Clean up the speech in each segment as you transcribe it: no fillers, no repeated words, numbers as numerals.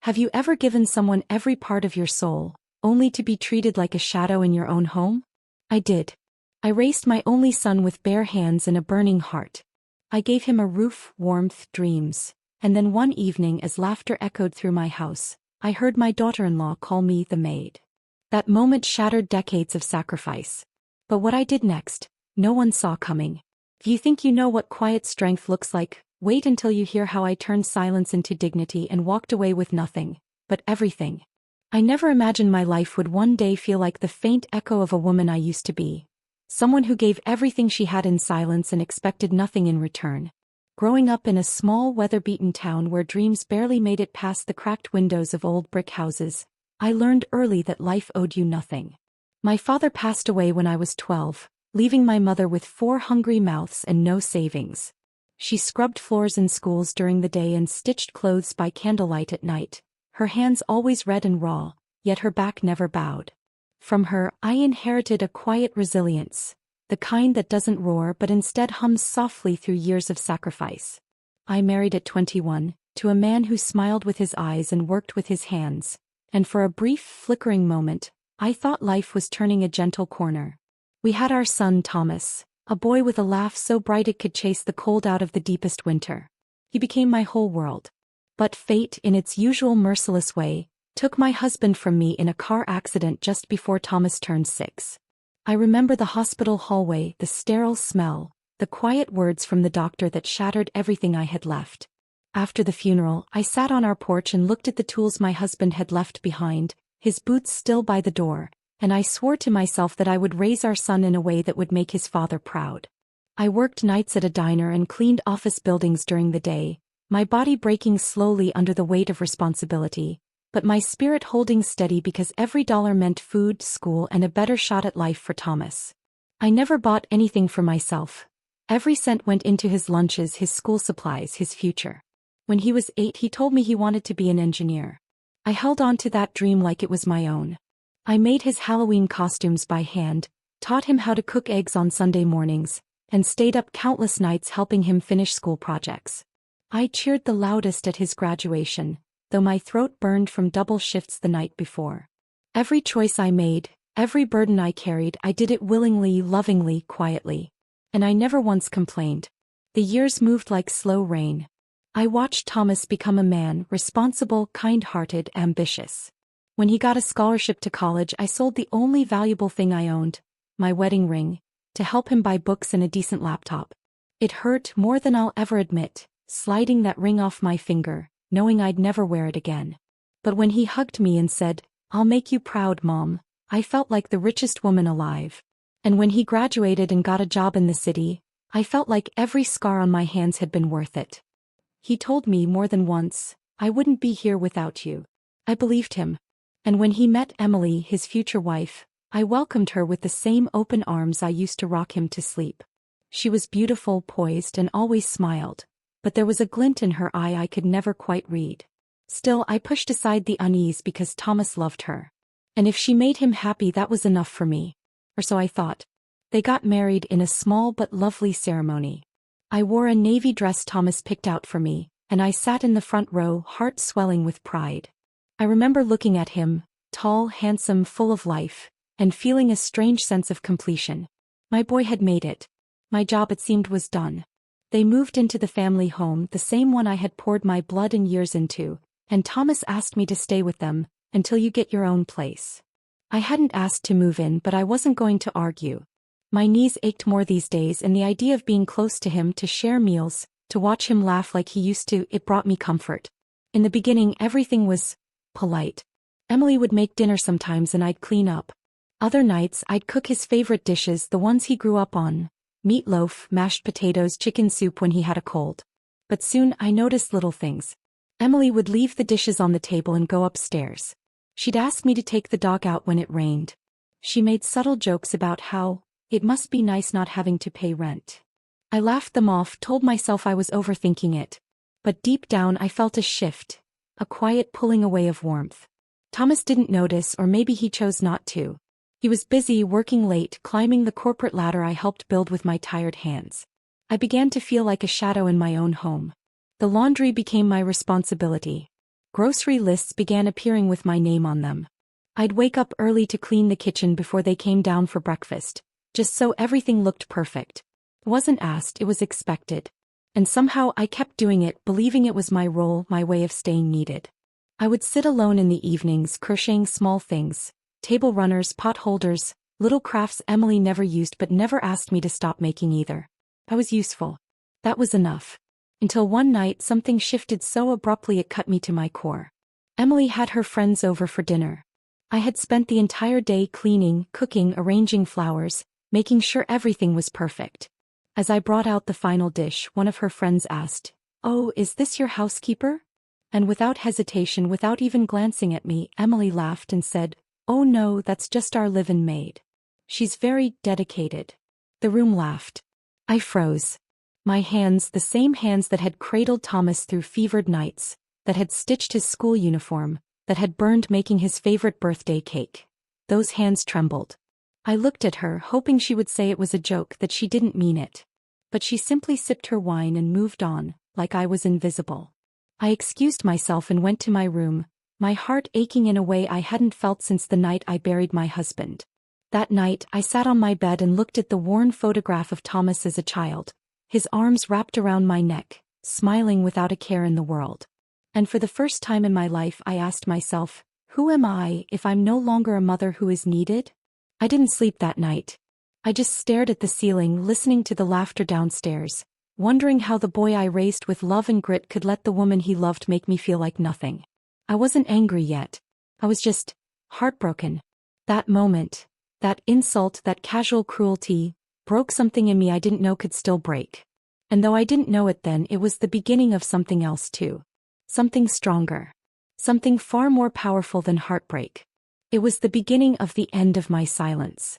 Have you ever given someone every part of your soul, only to be treated like a shadow in your own home? I did. I raised my only son with bare hands and a burning heart. I gave him a roof, warmth, dreams, and then one evening as laughter echoed through my house, I heard my daughter-in-law call me the maid. That moment shattered decades of sacrifice. But what I did next, no one saw coming. If you think you know what quiet strength looks like, wait until you hear how I turned silence into dignity and walked away with nothing, but everything. I never imagined my life would one day feel like the faint echo of a woman I used to be. Someone who gave everything she had in silence and expected nothing in return. Growing up in a small, weather-beaten town where dreams barely made it past the cracked windows of old brick houses, I learned early that life owed you nothing. My father passed away when I was 12, leaving my mother with 4 hungry mouths and no savings. She scrubbed floors in schools during the day and stitched clothes by candlelight at night, her hands always red and raw, yet her back never bowed. From her, I inherited a quiet resilience, the kind that doesn't roar but instead hums softly through years of sacrifice. I married at 21, to a man who smiled with his eyes and worked with his hands, and for a brief, flickering moment, I thought life was turning a gentle corner. We had our son Thomas, a boy with a laugh so bright it could chase the cold out of the deepest winter. He became my whole world. But fate, in its usual merciless way, took my husband from me in a car accident just before Thomas turned 6. I remember the hospital hallway, the sterile smell, the quiet words from the doctor that shattered everything I had left. After the funeral, I sat on our porch and looked at the tools my husband had left behind, his boots still by the door, and I swore to myself that I would raise our son in a way that would make his father proud. I worked nights at a diner and cleaned office buildings during the day, my body breaking slowly under the weight of responsibility, but my spirit holding steady because every dollar meant food, school, and a better shot at life for Thomas. I never bought anything for myself. Every cent went into his lunches, his school supplies, his future. When he was 8, he told me he wanted to be an engineer. I held on to that dream like it was my own. I made his Halloween costumes by hand, taught him how to cook eggs on Sunday mornings, and stayed up countless nights helping him finish school projects. I cheered the loudest at his graduation, though my throat burned from double shifts the night before. Every choice I made, every burden I carried, I did it willingly, lovingly, quietly. And I never once complained. The years moved like slow rain. I watched Thomas become a man, responsible, kind-hearted, ambitious. When he got a scholarship to college, I sold the only valuable thing I owned, my wedding ring, to help him buy books and a decent laptop. It hurt more than I'll ever admit, sliding that ring off my finger, knowing I'd never wear it again. But when he hugged me and said, "I'll make you proud, Mom," I felt like the richest woman alive. And when he graduated and got a job in the city, I felt like every scar on my hands had been worth it. He told me more than once, "I wouldn't be here without you." I believed him. And when he met Emily, his future wife, I welcomed her with the same open arms I used to rock him to sleep. She was beautiful, poised, and always smiled, but there was a glint in her eye I could never quite read. Still, I pushed aside the unease because Thomas loved her. And if she made him happy, that was enough for me. Or so I thought. They got married in a small but lovely ceremony. I wore a navy dress Thomas picked out for me, and I sat in the front row, heart swelling with pride. I remember looking at him, tall, handsome, full of life, and feeling a strange sense of completion. My boy had made it. My job, it seemed, was done. They moved into the family home, the same one I had poured my blood and years into, and Thomas asked me to stay with them until you get your own place. I hadn't asked to move in, but I wasn't going to argue. My knees ached more these days, and the idea of being close to him, to share meals, to watch him laugh like he used to, it brought me comfort. In the beginning, everything was polite. Emily would make dinner sometimes and I'd clean up. Other nights, I'd cook his favorite dishes, the ones he grew up on: meatloaf, mashed potatoes, chicken soup when he had a cold. But soon I noticed little things. Emily would leave the dishes on the table and go upstairs. She'd ask me to take the dog out when it rained. She made subtle jokes about how it must be nice not having to pay rent. I laughed them off, told myself I was overthinking it. But deep down I felt a shift, a quiet pulling away of warmth. Thomas didn't notice, or maybe he chose not to. He was busy, working late, climbing the corporate ladder I helped build with my tired hands. I began to feel like a shadow in my own home. The laundry became my responsibility. Grocery lists began appearing with my name on them. I'd wake up early to clean the kitchen before they came down for breakfast, just so everything looked perfect. It wasn't asked, it was expected. And somehow I kept doing it, believing it was my role, my way of staying needed. I would sit alone in the evenings crocheting small things, table runners, pot holders, little crafts Emily never used but never asked me to stop making either. I was useful. That was enough. Until one night something shifted so abruptly it cut me to my core. Emily had her friends over for dinner. I had spent the entire day cleaning, cooking, arranging flowers, making sure everything was perfect. As I brought out the final dish, one of her friends asked, "Oh, is this your housekeeper?" And without hesitation, without even glancing at me, Emily laughed and said, "Oh no, that's just our live-in maid. She's very dedicated." The room laughed. I froze. My hands, the same hands that had cradled Thomas through fevered nights, that had stitched his school uniform, that had burned making his favorite birthday cake. Those hands trembled. I looked at her, hoping she would say it was a joke, that she didn't mean it. But she simply sipped her wine and moved on, like I was invisible. I excused myself and went to my room, my heart aching in a way I hadn't felt since the night I buried my husband. That night, I sat on my bed and looked at the worn photograph of Thomas as a child, his arms wrapped around my neck, smiling without a care in the world. And for the first time in my life I asked myself, who am I if I'm no longer a mother who is needed? I didn't sleep that night. I just stared at the ceiling, listening to the laughter downstairs, wondering how the boy I raised with love and grit could let the woman he loved make me feel like nothing. I wasn't angry yet. I was just heartbroken. That moment, that insult, that casual cruelty, broke something in me I didn't know could still break. And though I didn't know it then, it was the beginning of something else too. Something stronger. Something far more powerful than heartbreak. It was the beginning of the end of my silence.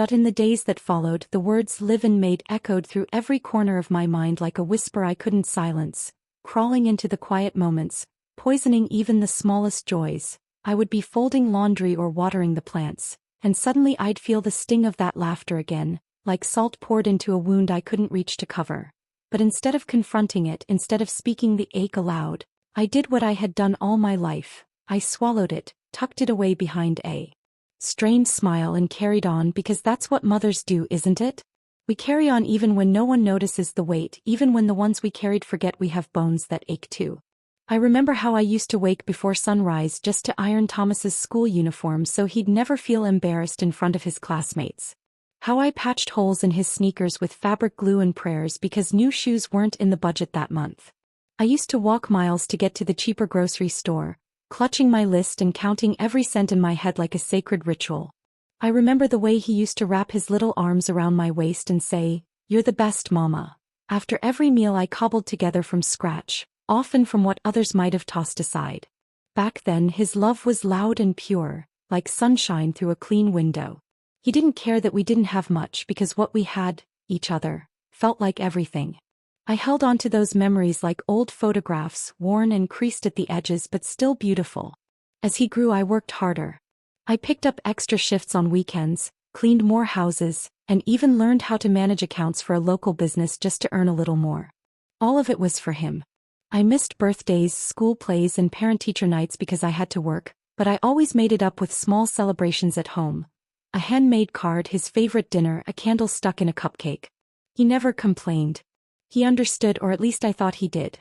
In the days that followed, the words live-in maid echoed through every corner of my mind like a whisper I couldn't silence, crawling into the quiet moments, poisoning even the smallest joys. I would be folding laundry or watering the plants, and suddenly I'd feel the sting of that laughter again, like salt poured into a wound I couldn't reach to cover. But instead of confronting it, instead of speaking the ache aloud, I did what I had done all my life. I swallowed it, tucked it away behind a strained smile and carried on, because that's what mothers do, isn't it? We carry on even when no one notices the weight, even when the ones we carried forget we have bones that ache too. I remember how I used to wake before sunrise just to iron Thomas's school uniform so he'd never feel embarrassed in front of his classmates. How I patched holes in his sneakers with fabric glue and prayers because new shoes weren't in the budget that month. I used to walk miles to get to the cheaper grocery store, clutching my list and counting every cent in my head like a sacred ritual. I remember the way he used to wrap his little arms around my waist and say, "You're the best, Mama," after every meal I cobbled together from scratch, often from what others might have tossed aside. Back then his love was loud and pure, like sunshine through a clean window. He didn't care that we didn't have much because what we had, each other, felt like everything. I held on to those memories like old photographs, worn and creased at the edges but still beautiful. As he grew, I worked harder. I picked up extra shifts on weekends, cleaned more houses, and even learned how to manage accounts for a local business just to earn a little more. All of it was for him. I missed birthdays, school plays, and parent-teacher nights because I had to work, but I always made it up with small celebrations at home. A handmade card, his favorite dinner, a candle stuck in a cupcake. He never complained. He understood, or at least I thought he did.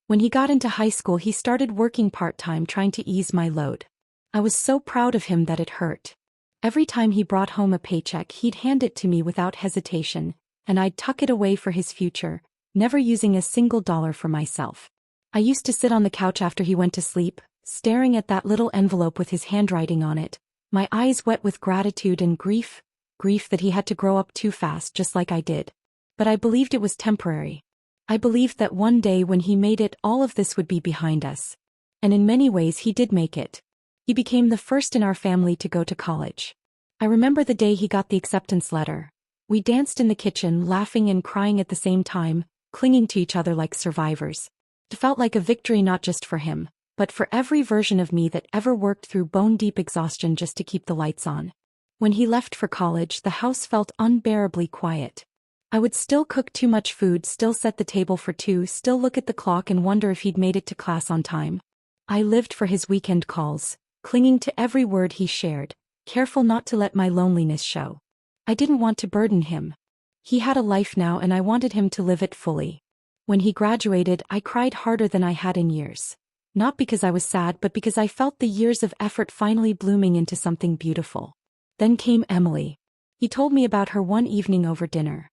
When he got into high school, he started working part-time trying to ease my load. I was so proud of him that it hurt. Every time he brought home a paycheck, he'd hand it to me without hesitation, and I'd tuck it away for his future, never using a single dollar for myself. I used to sit on the couch after he went to sleep, staring at that little envelope with his handwriting on it, my eyes wet with gratitude and grief that he had to grow up too fast just like I did. But I believed it was temporary. I believed that one day when he made it, all of this would be behind us. And in many ways he did make it. He became the first in our family to go to college. I remember the day he got the acceptance letter. We danced in the kitchen, laughing and crying at the same time, clinging to each other like survivors. It felt like a victory not just for him, but for every version of me that ever worked through bone-deep exhaustion just to keep the lights on. When he left for college, the house felt unbearably quiet. I would still cook too much food, still set the table for two, still look at the clock and wonder if he'd made it to class on time. I lived for his weekend calls, clinging to every word he shared, careful not to let my loneliness show. I didn't want to burden him. He had a life now and I wanted him to live it fully. When he graduated, I cried harder than I had in years. Not because I was sad but because I felt the years of effort finally blooming into something beautiful. Then came Emily. He told me about her one evening over dinner.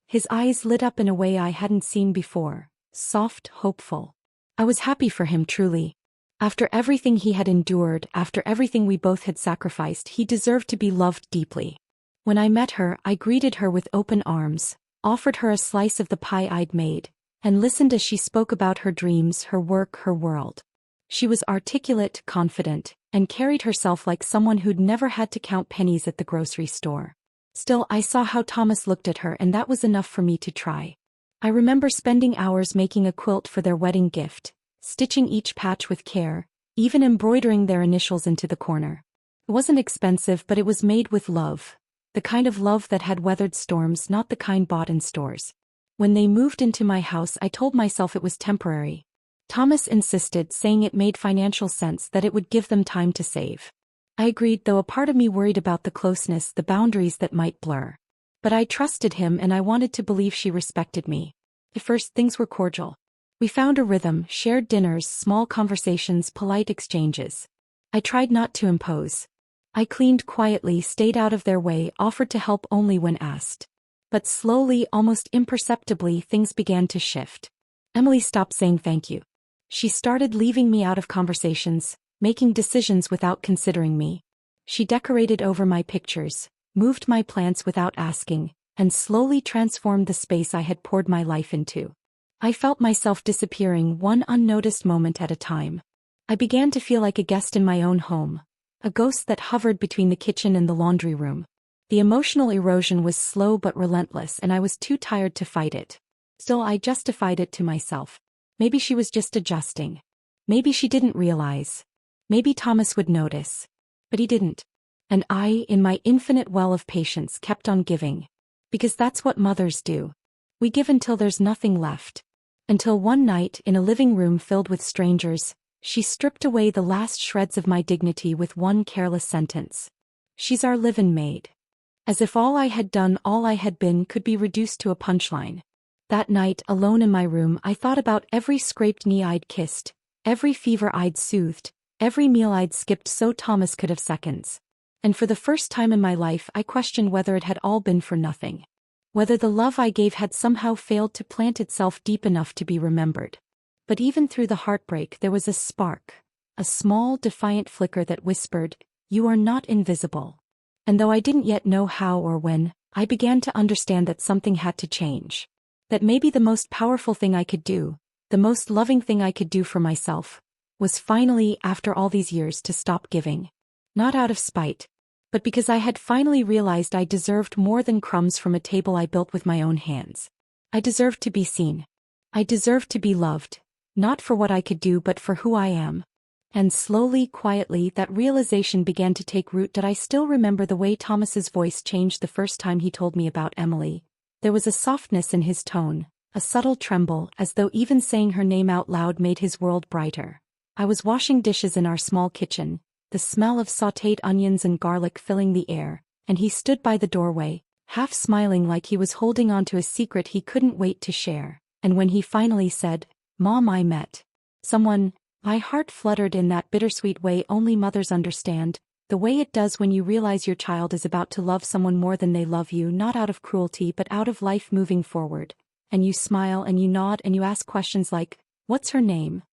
His eyes lit up in a way I hadn't seen before, soft, hopeful. I was happy for him truly. After everything he had endured, after everything we both had sacrificed, he deserved to be loved deeply. When I met her, I greeted her with open arms, offered her a slice of the pie I'd made, and listened as she spoke about her dreams, her work, her world. She was articulate, confident, and carried herself like someone who'd never had to count pennies at the grocery store. Still, I saw how Thomas looked at her and that was enough for me to try. I remember spending hours making a quilt for their wedding gift, stitching each patch with care, even embroidering their initials into the corner. It wasn't expensive but it was made with love. The kind of love that had weathered storms, not the kind bought in stores. When they moved into my house I told myself it was temporary. Thomas insisted, saying it made financial sense, that it would give them time to save. I agreed, though a part of me worried about the closeness, the boundaries that might blur. But I trusted him and I wanted to believe she respected me. At first things were cordial. We found a rhythm, shared dinners, small conversations, polite exchanges. I tried not to impose. I cleaned quietly, stayed out of their way, offered to help only when asked. But slowly, almost imperceptibly, things began to shift. Emily stopped saying thank you. She started leaving me out of conversations, making decisions without considering me. She decorated over my pictures, moved my plants without asking, and slowly transformed the space I had poured my life into. I felt myself disappearing one unnoticed moment at a time. I began to feel like a guest in my own home, a ghost that hovered between the kitchen and the laundry room. The emotional erosion was slow but relentless and I was too tired to fight it. Still, I justified it to myself. Maybe she was just adjusting. Maybe she didn't realize. Maybe Thomas would notice. But he didn't. And I, in my infinite well of patience, kept on giving. Because that's what mothers do. We give until there's nothing left. Until one night, in a living room filled with strangers, she stripped away the last shreds of my dignity with one careless sentence. She's our live-in maid. As if all I had done, all I had been, could be reduced to a punchline. That night, alone in my room, I thought about every scraped knee I'd kissed, every fever I'd soothed, every meal I'd skipped so Thomas could have seconds. And for the first time in my life I questioned whether it had all been for nothing. Whether the love I gave had somehow failed to plant itself deep enough to be remembered. But even through the heartbreak there was a spark, a small, defiant flicker that whispered, "You are not invisible." And though I didn't yet know how or when, I began to understand that something had to change. That maybe the most powerful thing I could do, the most loving thing I could do for myself, was finally, after all these years, to stop giving. Not out of spite, but because I had finally realized I deserved more than crumbs from a table I built with my own hands. I deserved to be seen. I deserved to be loved, not for what I could do but for who I am. And slowly, quietly, that realization began to take root. Did I still remember the way Thomas's voice changed the first time he told me about Emily? There was a softness in his tone, a subtle tremble, as though even saying her name out loud made his world brighter. I was washing dishes in our small kitchen, the smell of sautéed onions and garlic filling the air, and he stood by the doorway, half smiling like he was holding on to a secret he couldn't wait to share. And when he finally said, "Mom, I met someone," my heart fluttered in that bittersweet way only mothers understand, the way it does when you realize your child is about to love someone more than they love you, not out of cruelty but out of life moving forward. And you smile and you nod and you ask questions like, "What's her name?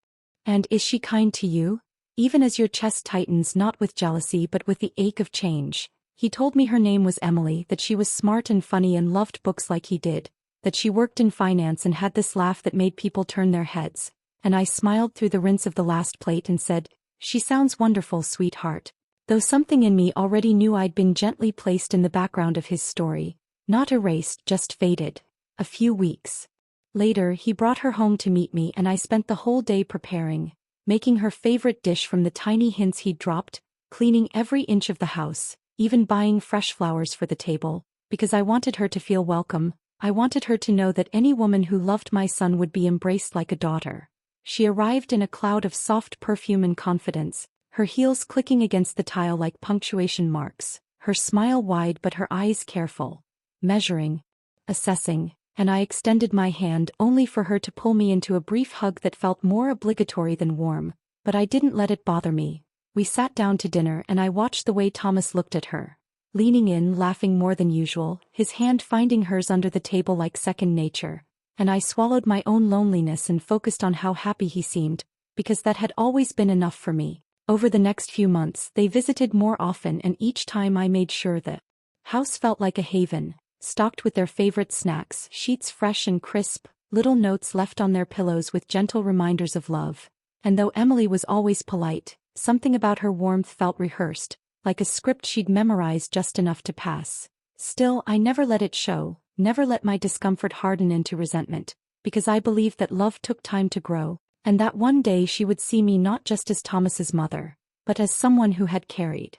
And is she kind to you?" Even as your chest tightens, not with jealousy but with the ache of change. He told me her name was Emily, that she was smart and funny and loved books like he did, that she worked in finance and had this laugh that made people turn their heads. And I smiled through the rinse of the last plate and said, "She sounds wonderful, sweetheart." Though something in me already knew I'd been gently placed in the background of his story, not erased, just faded. A few weeks later he brought her home to meet me and I spent the whole day preparing, making her favorite dish from the tiny hints he'd dropped, cleaning every inch of the house, even buying fresh flowers for the table, because I wanted her to feel welcome. I wanted her to know that any woman who loved my son would be embraced like a daughter. She arrived in a cloud of soft perfume and confidence, her heels clicking against the tile like punctuation marks, her smile wide but her eyes careful, measuring, assessing, and I extended my hand only for her to pull me into a brief hug that felt more obligatory than warm, but I didn't let it bother me. We sat down to dinner and I watched the way Thomas looked at her. Leaning in, laughing more than usual, his hand finding hers under the table like second nature, and I swallowed my own loneliness and focused on how happy he seemed, because that had always been enough for me. Over the next few months they visited more often, and each time I made sure the house felt like a haven, stocked with their favorite snacks, sheets fresh and crisp, little notes left on their pillows with gentle reminders of love. And though Emily was always polite, something about her warmth felt rehearsed, like a script she'd memorized just enough to pass. Still, I never let it show, never let my discomfort harden into resentment, because I believed that love took time to grow, and that one day she would see me not just as Thomas's mother, but as someone who had carried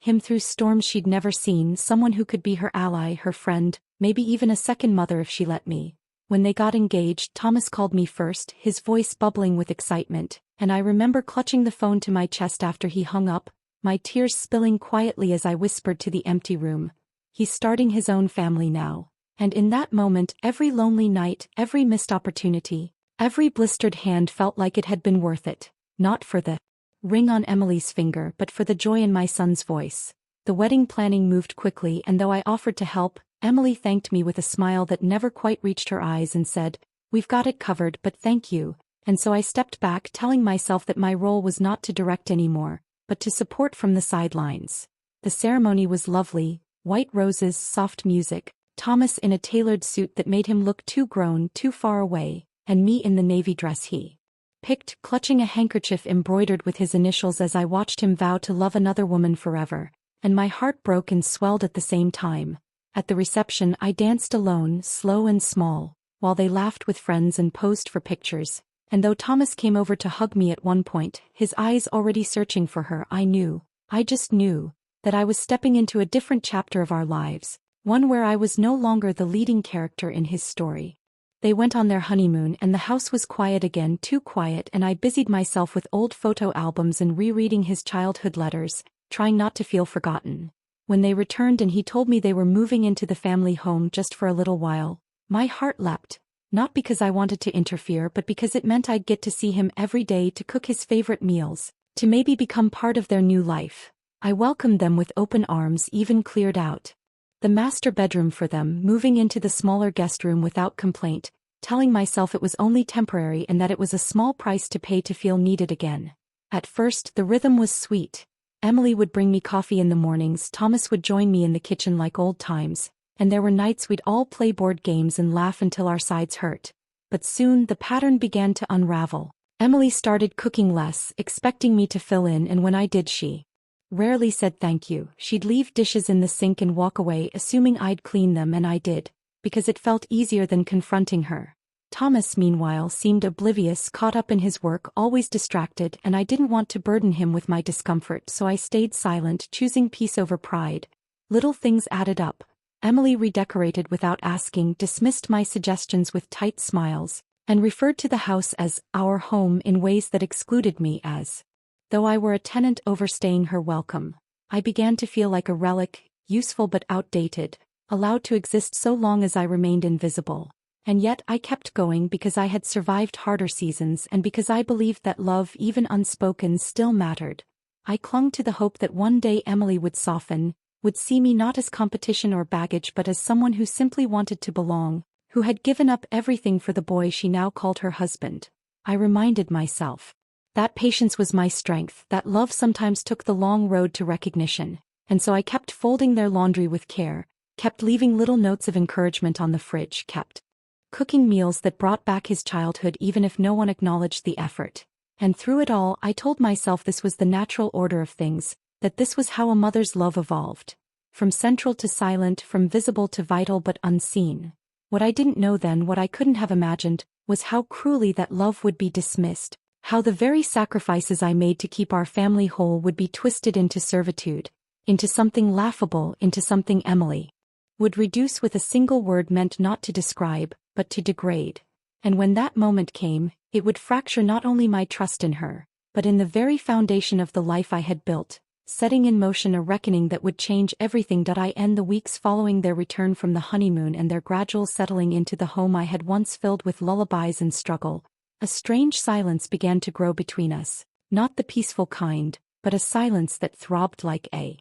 him through storms she'd never seen, someone who could be her ally, her friend, maybe even a second mother if she let me. When they got engaged, Thomas called me first, his voice bubbling with excitement, and I remember clutching the phone to my chest after he hung up, my tears spilling quietly as I whispered to the empty room, "He's starting his own family now." And in that moment, every lonely night, every missed opportunity, every blistered hand felt like it had been worth it, not for the ring on Emily's finger but for the joy in my son's voice. The wedding planning moved quickly, and though I offered to help, Emily thanked me with a smile that never quite reached her eyes and said, "We've got it covered, but thank you." And so I stepped back, telling myself that my role was not to direct anymore, but to support from the sidelines. The ceremony was lovely, white roses, soft music, Thomas in a tailored suit that made him look too grown, too far away, and me in the navy dress he picked, clutching a handkerchief embroidered with his initials as I watched him vow to love another woman forever, and my heart broke and swelled at the same time. At the reception I danced alone, slow and small, while they laughed with friends and posed for pictures. And though Thomas came over to hug me at one point, his eyes already searching for her, I just knew, that I was stepping into a different chapter of our lives, one where I was no longer the leading character in his story. They went on their honeymoon and the house was quiet again, too quiet, and I busied myself with old photo albums and rereading his childhood letters, trying not to feel forgotten. When they returned and he told me they were moving into the family home just for a little while, my heart leapt. Not because I wanted to interfere but because it meant I'd get to see him every day, to cook his favorite meals, to maybe become part of their new life. I welcomed them with open arms, even cleared out the master bedroom for them, moving into the smaller guest room without complaint, telling myself it was only temporary and that it was a small price to pay to feel needed again. At first, the rhythm was sweet. Emily would bring me coffee in the mornings, Thomas would join me in the kitchen like old times, and there were nights we'd all play board games and laugh until our sides hurt. But soon the pattern began to unravel. Emily started cooking less, expecting me to fill in, and when I did she rarely said thank you. She'd leave dishes in the sink and walk away assuming I'd clean them, and I did, because it felt easier than confronting her. Thomas, meanwhile, seemed oblivious, caught up in his work, always distracted, and I didn't want to burden him with my discomfort, so I stayed silent, choosing peace over pride. Little things added up. Emily redecorated without asking, dismissed my suggestions with tight smiles, and referred to the house as our home in ways that excluded me as though I were a tenant overstaying her welcome. I began to feel like a relic, useful but outdated, allowed to exist so long as I remained invisible. And yet I kept going because I had survived harder seasons and because I believed that love, even unspoken, still mattered. I clung to the hope that one day Emily would soften, would see me not as competition or baggage but as someone who simply wanted to belong, who had given up everything for the boy she now called her husband. I reminded myself that patience was my strength, that love sometimes took the long road to recognition, and so I kept folding their laundry with care, kept leaving little notes of encouragement on the fridge, kept cooking meals that brought back his childhood even if no one acknowledged the effort. And through it all I told myself this was the natural order of things, that this was how a mother's love evolved. From central to silent, from visible to vital but unseen. What I didn't know then, what I couldn't have imagined, was how cruelly that love would be dismissed, how the very sacrifices I made to keep our family whole would be twisted into servitude, into something laughable, into something Emily would reduce with a single word meant not to describe, but to degrade. And when that moment came, it would fracture not only my trust in her, but in the very foundation of the life I had built, setting in motion a reckoning that would change everything. I end the weeks following their return from the honeymoon and their gradual settling into the home I had once filled with lullabies and struggle. A strange silence began to grow between us, not the peaceful kind, but a silence that throbbed like a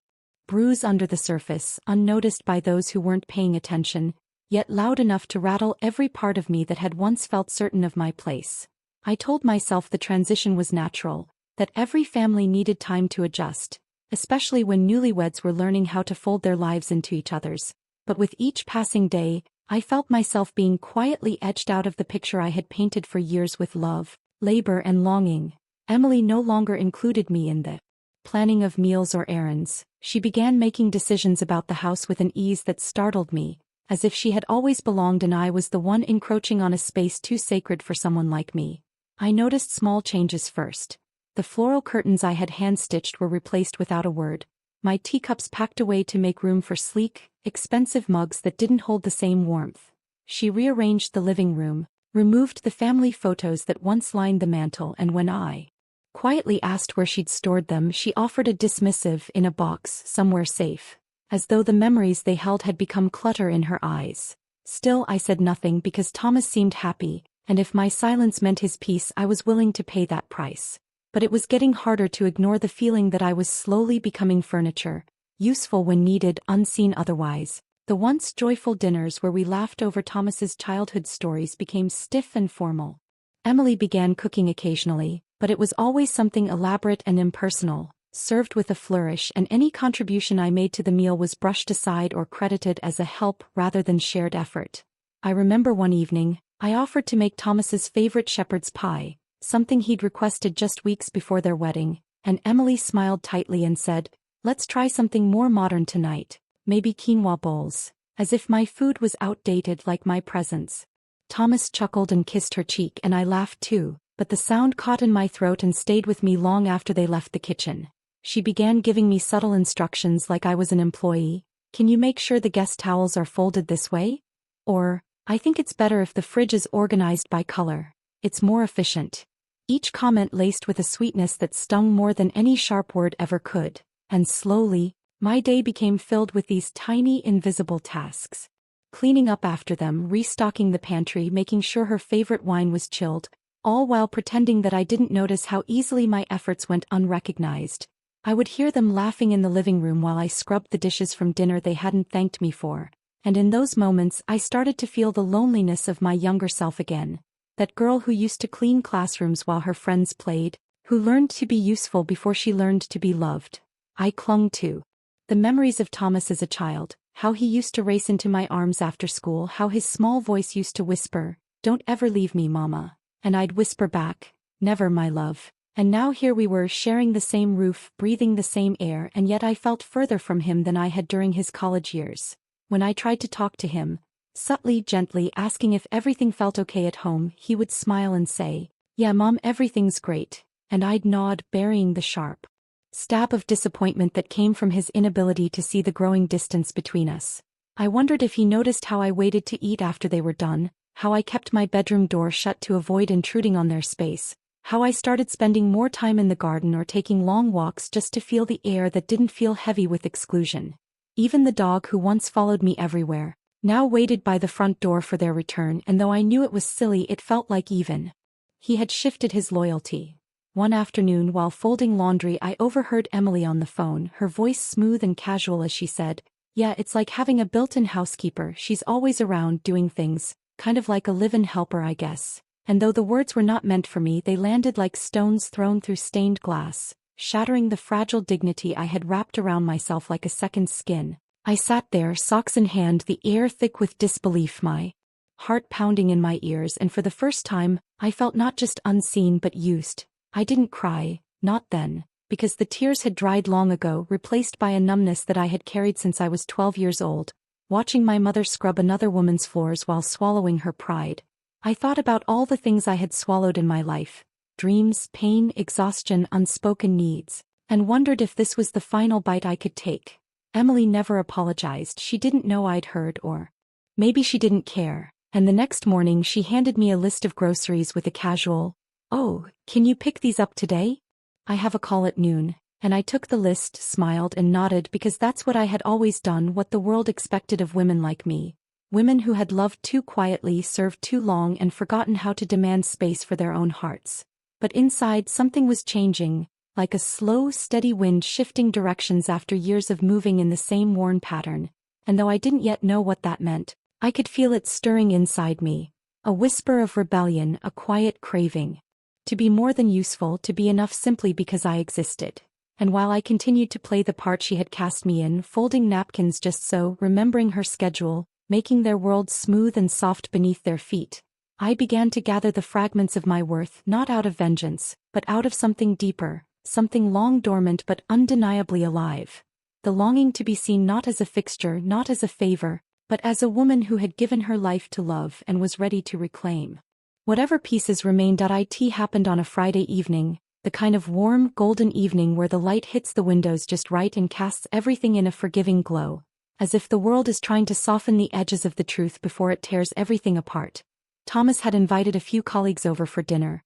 bruise under the surface, unnoticed by those who weren't paying attention, yet loud enough to rattle every part of me that had once felt certain of my place. I told myself the transition was natural, that every family needed time to adjust, especially when newlyweds were learning how to fold their lives into each other's. But with each passing day, I felt myself being quietly etched out of the picture I had painted for years with love, labor and longing. Emily no longer included me in the planning of meals or errands. She began making decisions about the house with an ease that startled me, as if she had always belonged and I was the one encroaching on a space too sacred for someone like me. I noticed small changes first. The floral curtains I had hand-stitched were replaced without a word, my teacups packed away to make room for sleek, expensive mugs that didn't hold the same warmth. She rearranged the living room, removed the family photos that once lined the mantel, and when I quietly asked where she'd stored them, she offered a dismissive "in a box, somewhere safe," as though the memories they held had become clutter in her eyes. Still, I said nothing because Thomas seemed happy, and if my silence meant his peace, I was willing to pay that price. But it was getting harder to ignore the feeling that I was slowly becoming furniture, useful when needed, unseen otherwise. The once joyful dinners where we laughed over Thomas's childhood stories became stiff and formal. Emily began cooking occasionally, but it was always something elaborate and impersonal, served with a flourish, and any contribution I made to the meal was brushed aside or credited as a help rather than shared effort. I remember one evening, I offered to make Thomas's favorite shepherd's pie, something he'd requested just weeks before their wedding, and Emily smiled tightly and said, "Let's try something more modern tonight, maybe quinoa bowls," as if my food was outdated like my presence. Thomas chuckled and kissed her cheek, and I laughed too, but the sound caught in my throat and stayed with me long after they left the kitchen. She began giving me subtle instructions like I was an employee. "Can you make sure the guest towels are folded this way?" Or, "I think it's better if the fridge is organized by color. It's more efficient." Each comment laced with a sweetness that stung more than any sharp word ever could. And slowly, my day became filled with these tiny, invisible tasks. Cleaning up after them, restocking the pantry, making sure her favorite wine was chilled, all while pretending that I didn't notice how easily my efforts went unrecognized. I would hear them laughing in the living room while I scrubbed the dishes from dinner they hadn't thanked me for. And in those moments I started to feel the loneliness of my younger self again. That girl who used to clean classrooms while her friends played, who learned to be useful before she learned to be loved. I clung to the memories of Thomas as a child, how he used to race into my arms after school, how his small voice used to whisper, "Don't ever leave me, Mama." And I'd whisper back, "Never, my love." And now here we were, sharing the same roof, breathing the same air, and yet I felt further from him than I had during his college years. When I tried to talk to him, subtly, gently, asking if everything felt okay at home, he would smile and say, "Yeah, Mom, everything's great." And I'd nod, burying the sharp stab of disappointment that came from his inability to see the growing distance between us. I wondered if he noticed how I waited to eat after they were done, how I kept my bedroom door shut to avoid intruding on their space, how I started spending more time in the garden or taking long walks just to feel the air that didn't feel heavy with exclusion. Even the dog who once followed me everywhere, now waited by the front door for their return, and though I knew it was silly, it felt like even he had shifted his loyalty. One afternoon while folding laundry, I overheard Emily on the phone, her voice smooth and casual as she said, "Yeah, it's like having a built-in housekeeper. She's always around doing things, kind of like a live-in helper, I guess." And though the words were not meant for me, they landed like stones thrown through stained glass, shattering the fragile dignity I had wrapped around myself like a second skin. I sat there, socks in hand, the air thick with disbelief, my heart pounding in my ears, and for the first time, I felt not just unseen but used. I didn't cry, not then, because the tears had dried long ago, replaced by a numbness that I had carried since I was 12 years old. Watching my mother scrub another woman's floors while swallowing her pride, I thought about all the things I had swallowed in my life, dreams, pain, exhaustion, unspoken needs, and wondered if this was the final bite I could take. Emily never apologized. She didn't know I'd heard, or maybe she didn't care. And the next morning she handed me a list of groceries with a casual, "Oh, can you pick these up today? I have a call at noon." And I took the list, smiled and nodded because that's what I had always done, what the world expected of women like me. Women who had loved too quietly, served too long and forgotten how to demand space for their own hearts. But inside something was changing, like a slow, steady wind shifting directions after years of moving in the same worn pattern. And though I didn't yet know what that meant, I could feel it stirring inside me. A whisper of rebellion, a quiet craving. To be more than useful, to be enough simply because I existed. And while I continued to play the part she had cast me in, folding napkins just so, remembering her schedule, making their world smooth and soft beneath their feet, I began to gather the fragments of my worth, not out of vengeance, but out of something deeper, something long dormant but undeniably alive. The longing to be seen not as a fixture, not as a favor, but as a woman who had given her life to love and was ready to reclaim whatever pieces remained. It happened on a Friday evening, the kind of warm, golden evening where the light hits the windows just right and casts everything in a forgiving glow, as if the world is trying to soften the edges of the truth before it tears everything apart. Thomas had invited a few colleagues over for dinner.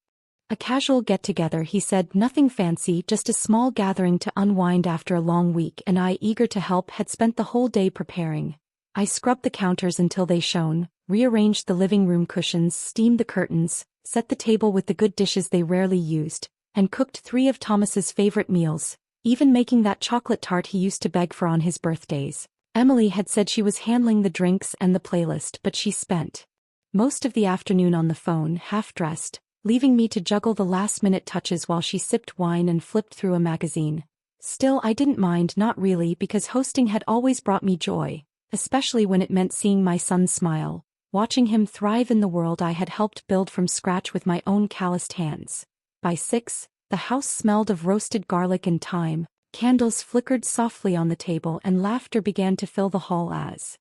A casual get-together, he said, nothing fancy, just a small gathering to unwind after a long week, and I, eager to help, had spent the whole day preparing. I scrubbed the counters until they shone, rearranged the living room cushions, steamed the curtains, set the table with the good dishes they rarely used, and cooked 3 of Thomas's favorite meals, even making that chocolate tart he used to beg for on his birthdays. Emily had said she was handling the drinks and the playlist, but she spent most of the afternoon on the phone, half-dressed, leaving me to juggle the last-minute touches while she sipped wine and flipped through a magazine. Still, I didn't mind, not really, because hosting had always brought me joy, especially when it meant seeing my son smile, watching him thrive in the world I had helped build from scratch with my own calloused hands. By 6, the house smelled of roasted garlic and thyme, candles flickered softly on the table, and laughter began to fill the hall as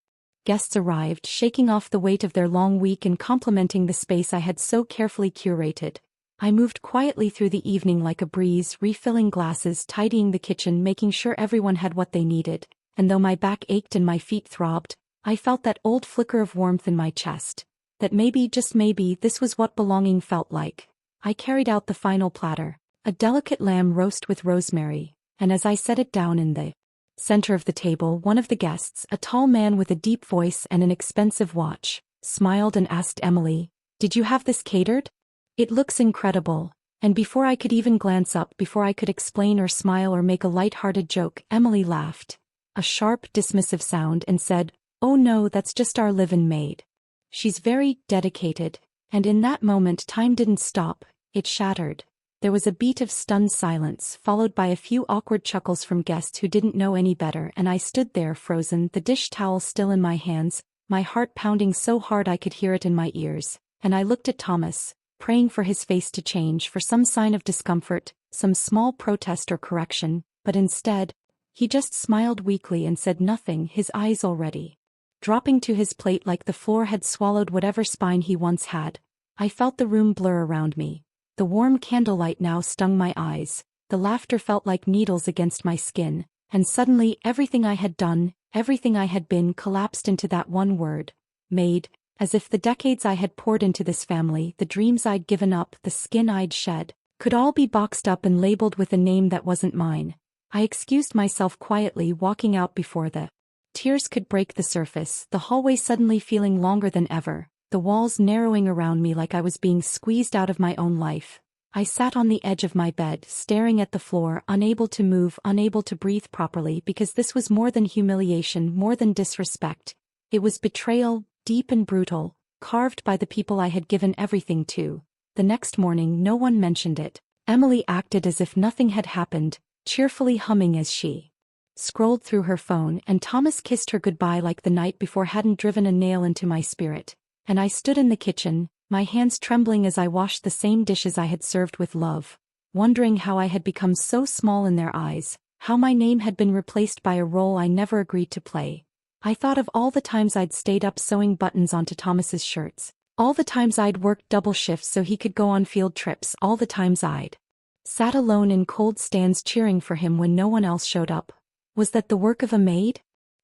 guests arrived, shaking off the weight of their long week and complimenting the space I had so carefully curated. I moved quietly through the evening like a breeze, refilling glasses, tidying the kitchen, making sure everyone had what they needed, and though my back ached and my feet throbbed, I felt that old flicker of warmth in my chest, that maybe, just maybe, this was what belonging felt like. I carried out the final platter, a delicate lamb roast with rosemary, and as I set it down in the center of the table, one of the guests, a tall man with a deep voice and an expensive watch, smiled and asked Emily, "Did you have this catered? It looks incredible." And before I could even glance up, before I could explain or smile or make a light-hearted joke, Emily laughed, a sharp, dismissive sound, and said, "Oh no, that's just our live-in maid. She's very dedicated." And in that moment time didn't stop, it shattered. There was a beat of stunned silence, followed by a few awkward chuckles from guests who didn't know any better, and I stood there frozen, the dish towel still in my hands, my heart pounding so hard I could hear it in my ears, and I looked at Thomas, praying for his face to change, for some sign of discomfort, some small protest or correction, but instead, he just smiled weakly and said nothing, his eyes already dropping to his plate like the floor had swallowed whatever spine he once had. I felt the room blur around me. The warm candlelight now stung my eyes, the laughter felt like needles against my skin, and suddenly everything I had done, everything I had been, collapsed into that one word, Maid, as if the decades I had poured into this family, the dreams I'd given up, the skin I'd shed, could all be boxed up and labeled with a name that wasn't mine. I excused myself quietly, walking out before the tears could break the surface, the hallway suddenly feeling longer than ever, the walls narrowing around me like I was being squeezed out of my own life. I sat on the edge of my bed, staring at the floor, unable to move, unable to breathe properly, because this was more than humiliation, more than disrespect. It was betrayal, deep and brutal, carved by the people I had given everything to. The next morning no one mentioned it. Emily acted as if nothing had happened, cheerfully humming as she scrolled through her phone, and Thomas kissed her goodbye like the night before hadn't driven a nail into my spirit. And I stood in the kitchen, my hands trembling as I washed the same dishes I had served with love, wondering how I had become so small in their eyes, how my name had been replaced by a role I never agreed to play. I thought of all the times I'd stayed up sewing buttons onto Thomas's shirts, all the times I'd worked double shifts so he could go on field trips, all the times I'd sat alone in cold stands cheering for him when no one else showed up. Was that the work of a maid?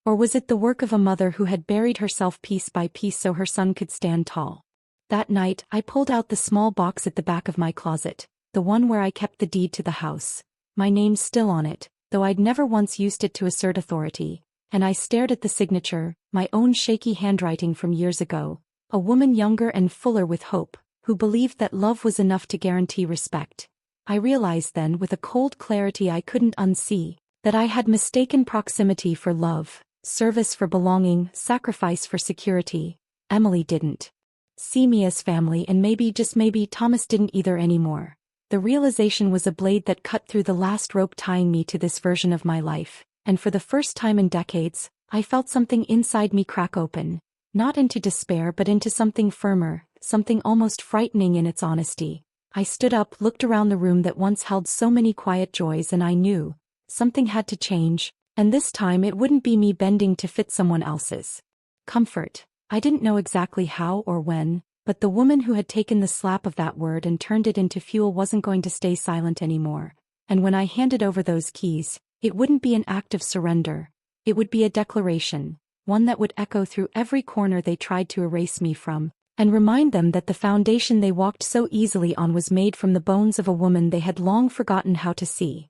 Or was it the work of a mother who had buried herself piece by piece so her son could stand tall? That night, I pulled out the small box at the back of my closet, the one where I kept the deed to the house. My name's still on it, though I'd never once used it to assert authority, and I stared at the signature, my own shaky handwriting from years ago, a woman younger and fuller with hope, who believed that love was enough to guarantee respect. I realized then with a cold clarity I couldn't unsee, that I had mistaken proximity for love, service for belonging, sacrifice for security. Emily didn't see me as family, and maybe, just maybe, Thomas didn't either anymore. The realization was a blade that cut through the last rope tying me to this version of my life, and for the first time in decades, I felt something inside me crack open, not into despair but into something firmer, something almost frightening in its honesty. I stood up, looked around the room that once held so many quiet joys, and I knew something had to change, and this time it wouldn't be me bending to fit someone else's comfort. I didn't know exactly how or when, but the woman who had taken the slap of that word and turned it into fuel wasn't going to stay silent anymore. And when I handed over those keys, it wouldn't be an act of surrender. It would be a declaration, one that would echo through every corner they tried to erase me from, and remind them that the foundation they walked so easily on was made from the bones of a woman they had long forgotten how to see.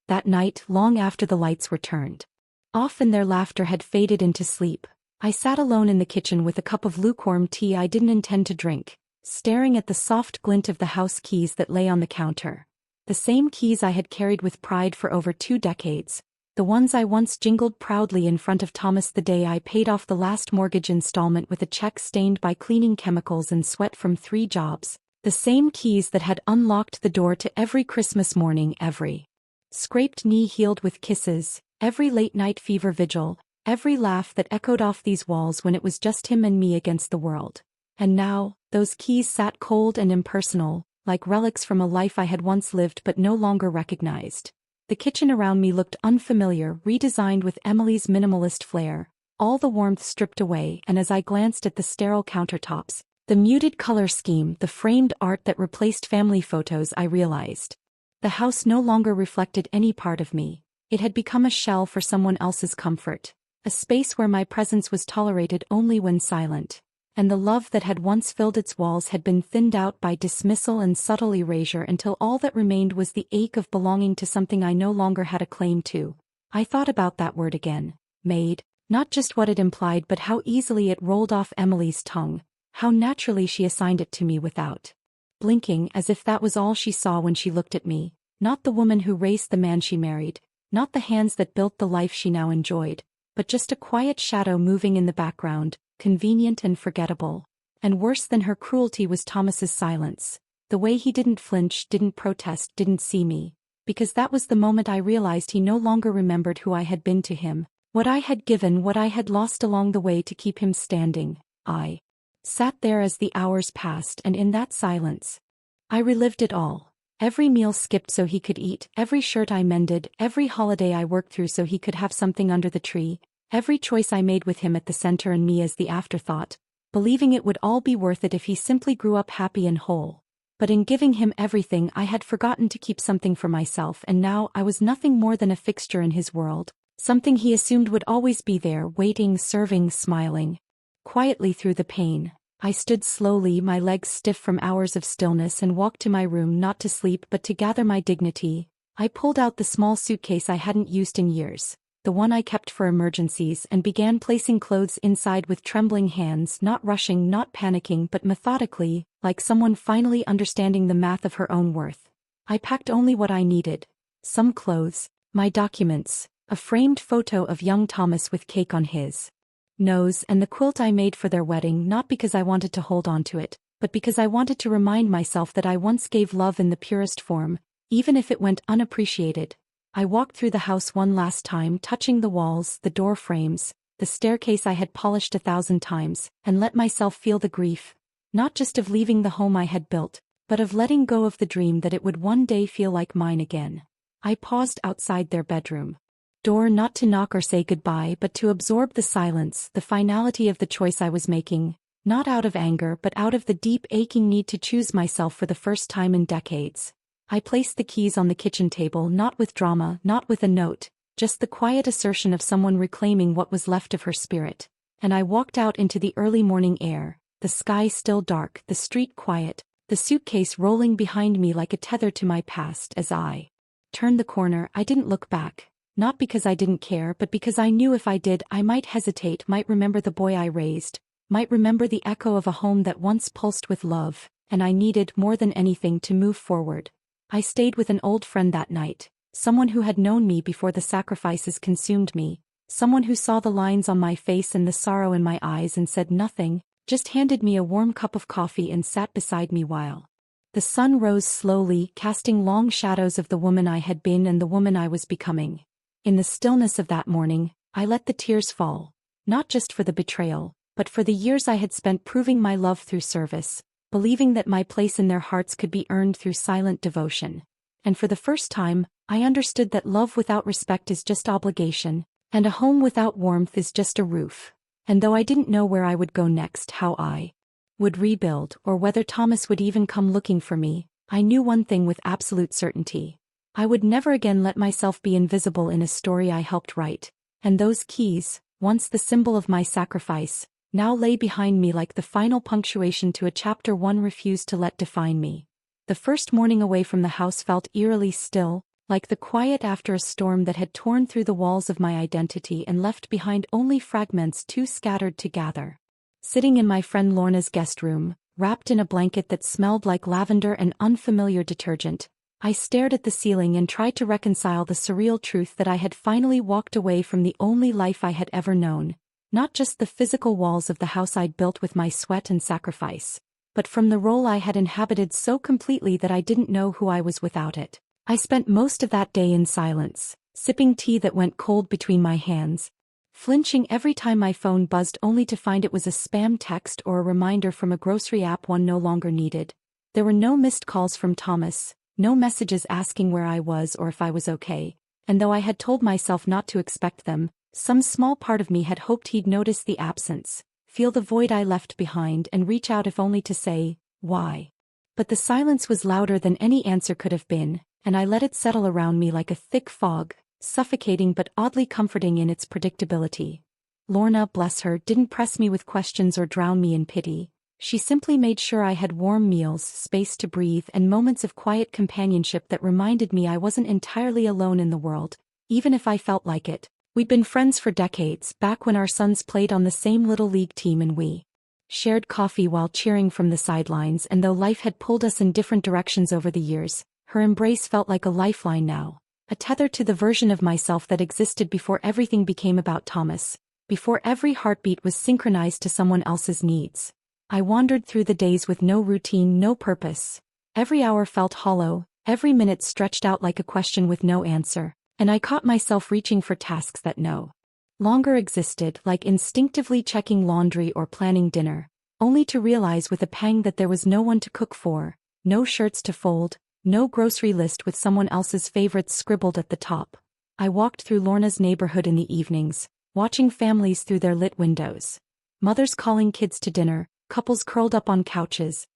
That night, long after the lights were turned off and their laughter had faded into sleep, I sat alone in the kitchen with a cup of lukewarm tea I didn't intend to drink, staring at the soft glint of the house keys that lay on the counter. The same keys I had carried with pride for over 2 decades, the ones I once jingled proudly in front of Thomas the day I paid off the last mortgage installment with a check stained by cleaning chemicals and sweat from 3 jobs, the same keys that had unlocked the door to every Christmas morning, every scraped knee healed with kisses, every late-night fever vigil, every laugh that echoed off these walls when it was just him and me against the world. And now, those keys sat cold and impersonal, like relics from a life I had once lived but no longer recognized. The kitchen around me looked unfamiliar, redesigned with Emily's minimalist flair, all the warmth stripped away, and as I glanced at the sterile countertops, the muted color scheme, the framed art that replaced family photos, I realized the house no longer reflected any part of me. It had become a shell for someone else's comfort, a space where my presence was tolerated only when silent, and the love that had once filled its walls had been thinned out by dismissal and subtle erasure until all that remained was the ache of belonging to something I no longer had a claim to. I thought about that word again, maid, not just what it implied but how easily it rolled off Emily's tongue, how naturally she assigned it to me without blinking, as if that was all she saw when she looked at me, not the woman who raised the man she married, not the hands that built the life she now enjoyed, but just a quiet shadow moving in the background, convenient and forgettable. And worse than her cruelty was Thomas's silence, the way he didn't flinch, didn't protest, didn't see me, because that was the moment I realized he no longer remembered who I had been to him, what I had given, what I had lost along the way to keep him standing. I sat there as the hours passed, and in that silence, I relived it all. Every meal skipped so he could eat, every shirt I mended, every holiday I worked through so he could have something under the tree, every choice I made with him at the center and me as the afterthought, believing it would all be worth it if he simply grew up happy and whole. But in giving him everything, I had forgotten to keep something for myself, and now I was nothing more than a fixture in his world, something he assumed would always be there, waiting, serving, smiling. Quietly through the pain, I stood slowly, my legs stiff from hours of stillness, and walked to my room, not to sleep but to gather my dignity. I pulled out the small suitcase I hadn't used in years, the one I kept for emergencies, and began placing clothes inside with trembling hands, not rushing, not panicking, but methodically, like someone finally understanding the math of her own worth. I packed only what I needed: some clothes, my documents, a framed photo of young Thomas with cake on his nose, and the quilt I made for their wedding, not because I wanted to hold on to it, but because I wanted to remind myself that I once gave love in the purest form, even if it went unappreciated. I walked through the house one last time, touching the walls, the door frames, the staircase I had polished 1,000 times, and let myself feel the grief, not just of leaving the home I had built, but of letting go of the dream that it would one day feel like mine again. I paused outside their bedroom door, not to knock or say goodbye but to absorb the silence, the finality of the choice I was making, not out of anger but out of the deep aching need to choose myself for the first time in decades. I placed the keys on the kitchen table, not with drama, not with a note, just the quiet assertion of someone reclaiming what was left of her spirit. And I walked out into the early morning air, the sky still dark, the street quiet, the suitcase rolling behind me like a tether to my past. As I turned the corner, I didn't look back, not because I didn't care but because I knew if I did I might hesitate, might remember the boy I raised, might remember the echo of a home that once pulsed with love, and I needed more than anything to move forward. I stayed with an old friend that night, someone who had known me before the sacrifices consumed me, someone who saw the lines on my face and the sorrow in my eyes and said nothing, just handed me a warm cup of coffee and sat beside me while the sun rose slowly, casting long shadows of the woman I had been and the woman I was becoming. In the stillness of that morning, I let the tears fall, not just for the betrayal, but for the years I had spent proving my love through service, believing that my place in their hearts could be earned through silent devotion. And for the first time, I understood that love without respect is just obligation, and a home without warmth is just a roof. And though I didn't know where I would go next, how I would rebuild, or whether Thomas would even come looking for me, I knew one thing with absolute certainty. I would never again let myself be invisible in a story I helped write, and those keys, once the symbol of my sacrifice, now lay behind me like the final punctuation to a chapter one refused to let define me. The first morning away from the house felt eerily still, like the quiet after a storm that had torn through the walls of my identity and left behind only fragments too scattered to gather. Sitting in my friend Lorna's guest room, wrapped in a blanket that smelled like lavender and unfamiliar detergent, I stared at the ceiling and tried to reconcile the surreal truth that I had finally walked away from the only life I had ever known, not just the physical walls of the house I'd built with my sweat and sacrifice, but from the role I had inhabited so completely that I didn't know who I was without it. I spent most of that day in silence, sipping tea that went cold between my hands, flinching every time my phone buzzed only to find it was a spam text or a reminder from a grocery app one no longer needed. There were no missed calls from Thomas, no messages asking where I was or if I was okay, and though I had told myself not to expect them, some small part of me had hoped he'd notice the absence, feel the void I left behind and reach out if only to say, why? But the silence was louder than any answer could have been, and I let it settle around me like a thick fog, suffocating but oddly comforting in its predictability. Lorna, bless her, didn't press me with questions or drown me in pity. She simply made sure I had warm meals, space to breathe, and moments of quiet companionship that reminded me I wasn't entirely alone in the world, even if I felt like it. We'd been friends for decades, back when our sons played on the same little league team and we shared coffee while cheering from the sidelines, and though life had pulled us in different directions over the years, her embrace felt like a lifeline now, a tether to the version of myself that existed before everything became about Thomas, before every heartbeat was synchronized to someone else's needs. I wandered through the days with no routine, no purpose. Every hour felt hollow, every minute stretched out like a question with no answer, and I caught myself reaching for tasks that no longer existed, like instinctively checking laundry or planning dinner, only to realize with a pang that there was no one to cook for, no shirts to fold, no grocery list with someone else's favorites scribbled at the top. I walked through Lorna's neighborhood in the evenings, watching families through their lit windows. Mothers calling kids to dinner, couples curled up on couches,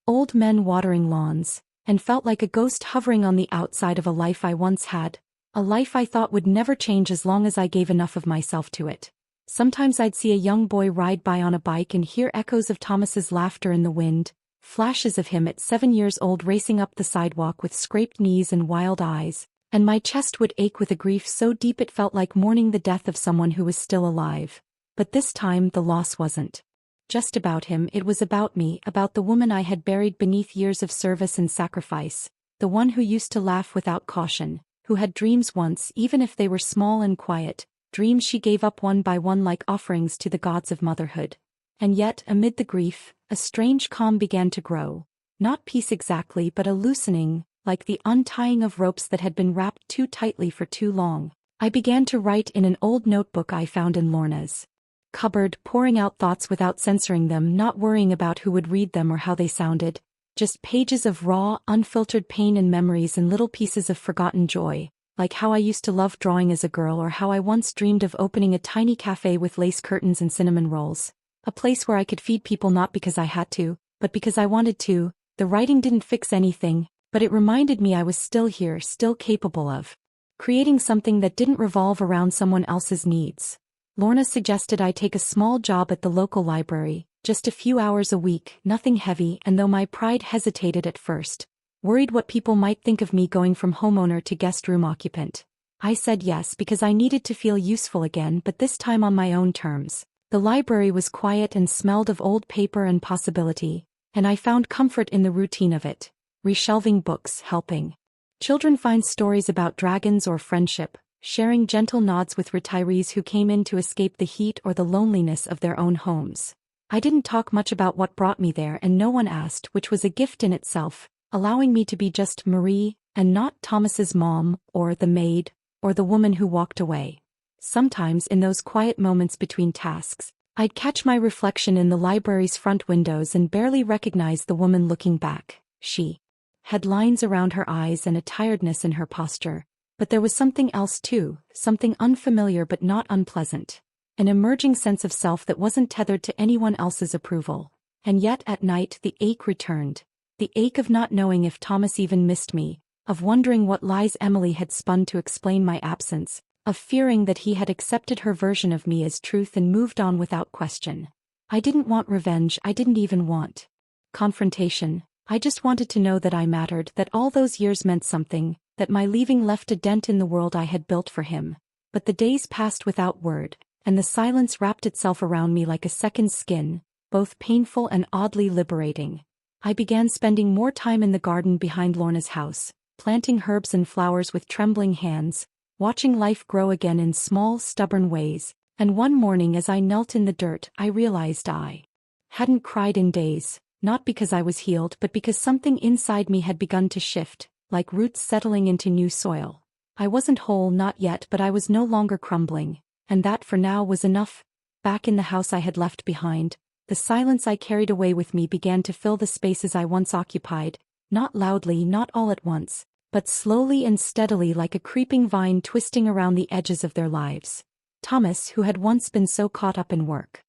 old men watering lawns, and felt like a ghost hovering on the outside of a life I once had, a life I thought would never change as long as I gave enough of myself to it. Sometimes I'd see a young boy ride by on a bike and hear echoes of Thomas's laughter in the wind, flashes of him at 7 years old racing up the sidewalk with scraped knees and wild eyes, and my chest would ache with a grief so deep it felt like mourning the death of someone who was still alive. But this time the loss wasn't just about him, it was about me, about the woman I had buried beneath years of service and sacrifice, the one who used to laugh without caution, who had dreams once, even if they were small and quiet, dreams she gave up one by one like offerings to the gods of motherhood. And yet, amid the grief, a strange calm began to grow. Not peace exactly, but a loosening, like the untying of ropes that had been wrapped too tightly for too long. I began to write in an old notebook I found in Lorna's cupboard, pouring out thoughts without censoring them, not worrying about who would read them or how they sounded. Just pages of raw, unfiltered pain and memories and little pieces of forgotten joy, like how I used to love drawing as a girl or how I once dreamed of opening a tiny cafe with lace curtains and cinnamon rolls. A place where I could feed people not because I had to, but because I wanted to. The writing didn't fix anything, but it reminded me I was still here, still capable of creating something that didn't revolve around someone else's needs. Lorna suggested I take a small job at the local library, just a few hours a week, nothing heavy, and though my pride hesitated at first, worried what people might think of me going from homeowner to guest room occupant, I said yes because I needed to feel useful again, but this time on my own terms. The library was quiet and smelled of old paper and possibility, and I found comfort in the routine of it. Reshelving books, helping children find stories about dragons or friendship, sharing gentle nods with retirees who came in to escape the heat or the loneliness of their own homes. I didn't talk much about what brought me there, and no one asked, which was a gift in itself, allowing me to be just Marie, and not Thomas's mom, or the maid, or the woman who walked away. Sometimes in those quiet moments between tasks, I'd catch my reflection in the library's front windows and barely recognize the woman looking back. She had lines around her eyes and a tiredness in her posture, but there was something else too, something unfamiliar but not unpleasant. An emerging sense of self that wasn't tethered to anyone else's approval. And yet at night the ache returned. The ache of not knowing if Thomas even missed me, of wondering what lies Emily had spun to explain my absence, of fearing that he had accepted her version of me as truth and moved on without question. I didn't want revenge, I didn't even want confrontation. I just wanted to know that I mattered, that all those years meant something, that my leaving left a dent in the world I had built for him. But the days passed without word, and the silence wrapped itself around me like a second skin, both painful and oddly liberating. I began spending more time in the garden behind Lorna's house, planting herbs and flowers with trembling hands, watching life grow again in small, stubborn ways, and one morning as I knelt in the dirt, I realized I hadn't cried in days, not because I was healed but because something inside me had begun to shift, like roots settling into new soil. I wasn't whole, not yet, but I was no longer crumbling, and that for now was enough. Back in the house I had left behind, the silence I carried away with me began to fill the spaces I once occupied, not loudly, not all at once, but slowly and steadily, like a creeping vine twisting around the edges of their lives. Thomas, who had once been so caught up in work,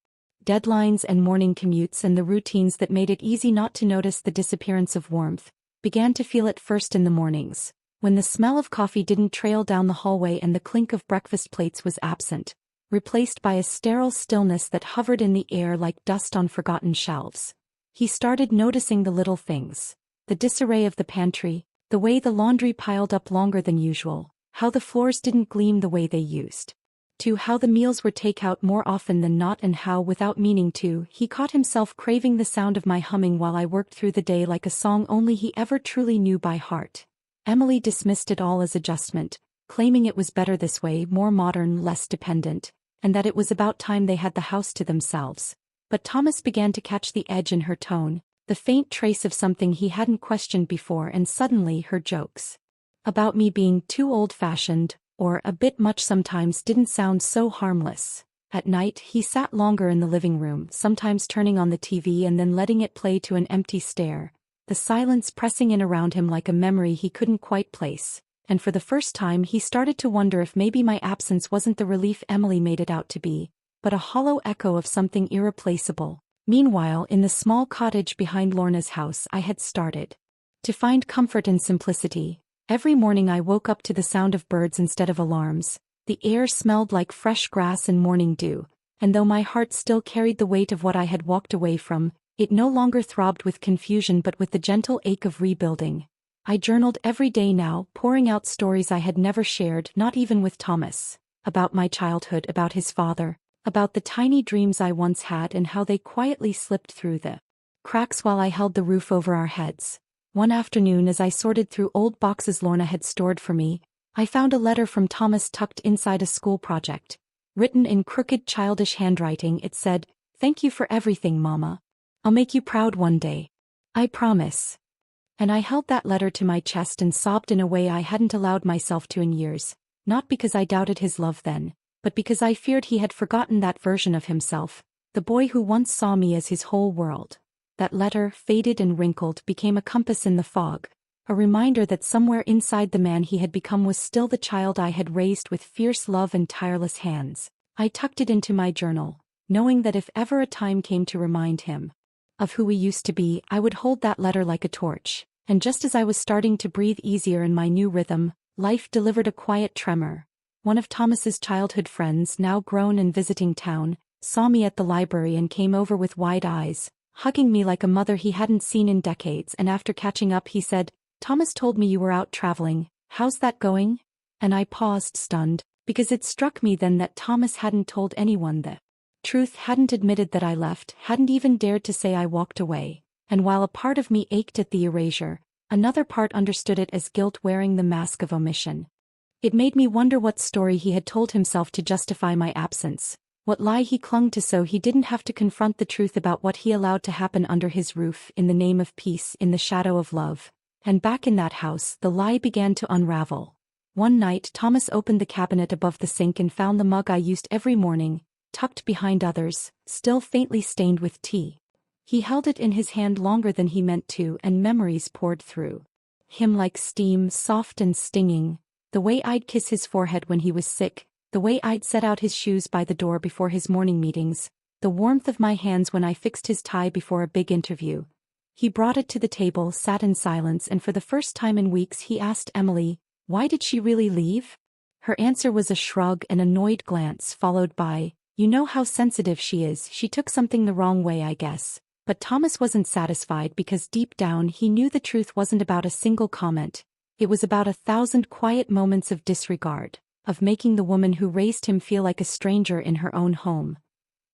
deadlines and morning commutes and the routines that made it easy not to notice the disappearance of warmth, began to feel it first in the mornings, when the smell of coffee didn't trail down the hallway and the clink of breakfast plates was absent, replaced by a sterile stillness that hovered in the air like dust on forgotten shelves. He started noticing the little things, the disarray of the pantry, the way the laundry piled up longer than usual, how the floors didn't gleam the way they used to, how the meals were takeout more often than not, and how, without meaning to, he caught himself craving the sound of my humming while I worked through the day like a song only he ever truly knew by heart. Emily dismissed it all as adjustment, claiming it was better this way, more modern, less dependent, and that it was about time they had the house to themselves. But Thomas began to catch the edge in her tone, the faint trace of something he hadn't questioned before, and suddenly her jokes about me being too old-fashioned, or a bit much sometimes, didn't sound so harmless. At night he sat longer in the living room, sometimes turning on the TV and then letting it play to an empty stare, the silence pressing in around him like a memory he couldn't quite place, and for the first time he started to wonder if maybe my absence wasn't the relief Emily made it out to be, but a hollow echo of something irreplaceable. Meanwhile, in the small cottage behind Lorna's house, I had started to find comfort in simplicity. Every morning I woke up to the sound of birds instead of alarms. The air smelled like fresh grass and morning dew, and though my heart still carried the weight of what I had walked away from, it no longer throbbed with confusion but with the gentle ache of rebuilding. I journaled every day now, pouring out stories I had never shared, not even with Thomas, about my childhood, about his father, about the tiny dreams I once had and how they quietly slipped through the cracks while I held the roof over our heads. One afternoon, as I sorted through old boxes Lorna had stored for me, I found a letter from Thomas tucked inside a school project. Written in crooked, childish handwriting, it said, "Thank you for everything, Mama. I'll make you proud one day. I promise." And I held that letter to my chest and sobbed in a way I hadn't allowed myself to in years, not because I doubted his love then, but because I feared he had forgotten that version of himself, the boy who once saw me as his whole world. That letter, faded and wrinkled, became a compass in the fog, a reminder that somewhere inside the man he had become was still the child I had raised with fierce love and tireless hands. I tucked it into my journal, knowing that if ever a time came to remind him of who we used to be, I would hold that letter like a torch. And just as I was starting to breathe easier in my new rhythm, life delivered a quiet tremor. One of Thomas's childhood friends, now grown and visiting town, saw me at the library and came over with wide eyes, hugging me like a mother he hadn't seen in decades, and after catching up he said, "Thomas told me you were out traveling. How's that going?" And I paused stunned, because it struck me then that Thomas hadn't told anyone the truth, hadn't admitted that I left, hadn't even dared to say I walked away. And while a part of me ached at the erasure, another part understood it as guilt wearing the mask of omission. It made me wonder what story he had told himself to justify my absence, what lie he clung to so he didn't have to confront the truth about what he allowed to happen under his roof in the name of peace, in the shadow of love. And back in that house, the lie began to unravel. One night Thomas opened the cabinet above the sink and found the mug I used every morning, tucked behind others, still faintly stained with tea. He held it in his hand longer than he meant to, and memories poured through him like steam, soft and stinging. The way I'd kiss his forehead when he was sick, the way I'd set out his shoes by the door before his morning meetings, the warmth of my hands when I fixed his tie before a big interview. He brought it to the table, sat in silence, and for the first time in weeks he asked Emily, why did she really leave? Her answer was a shrug, an annoyed glance, followed by, "You know how sensitive she is, she took something the wrong way, I guess." But Thomas wasn't satisfied because deep down he knew the truth wasn't about a single comment. It was about 1,000 quiet moments of disregard, of making the woman who raised him feel like a stranger in her own home.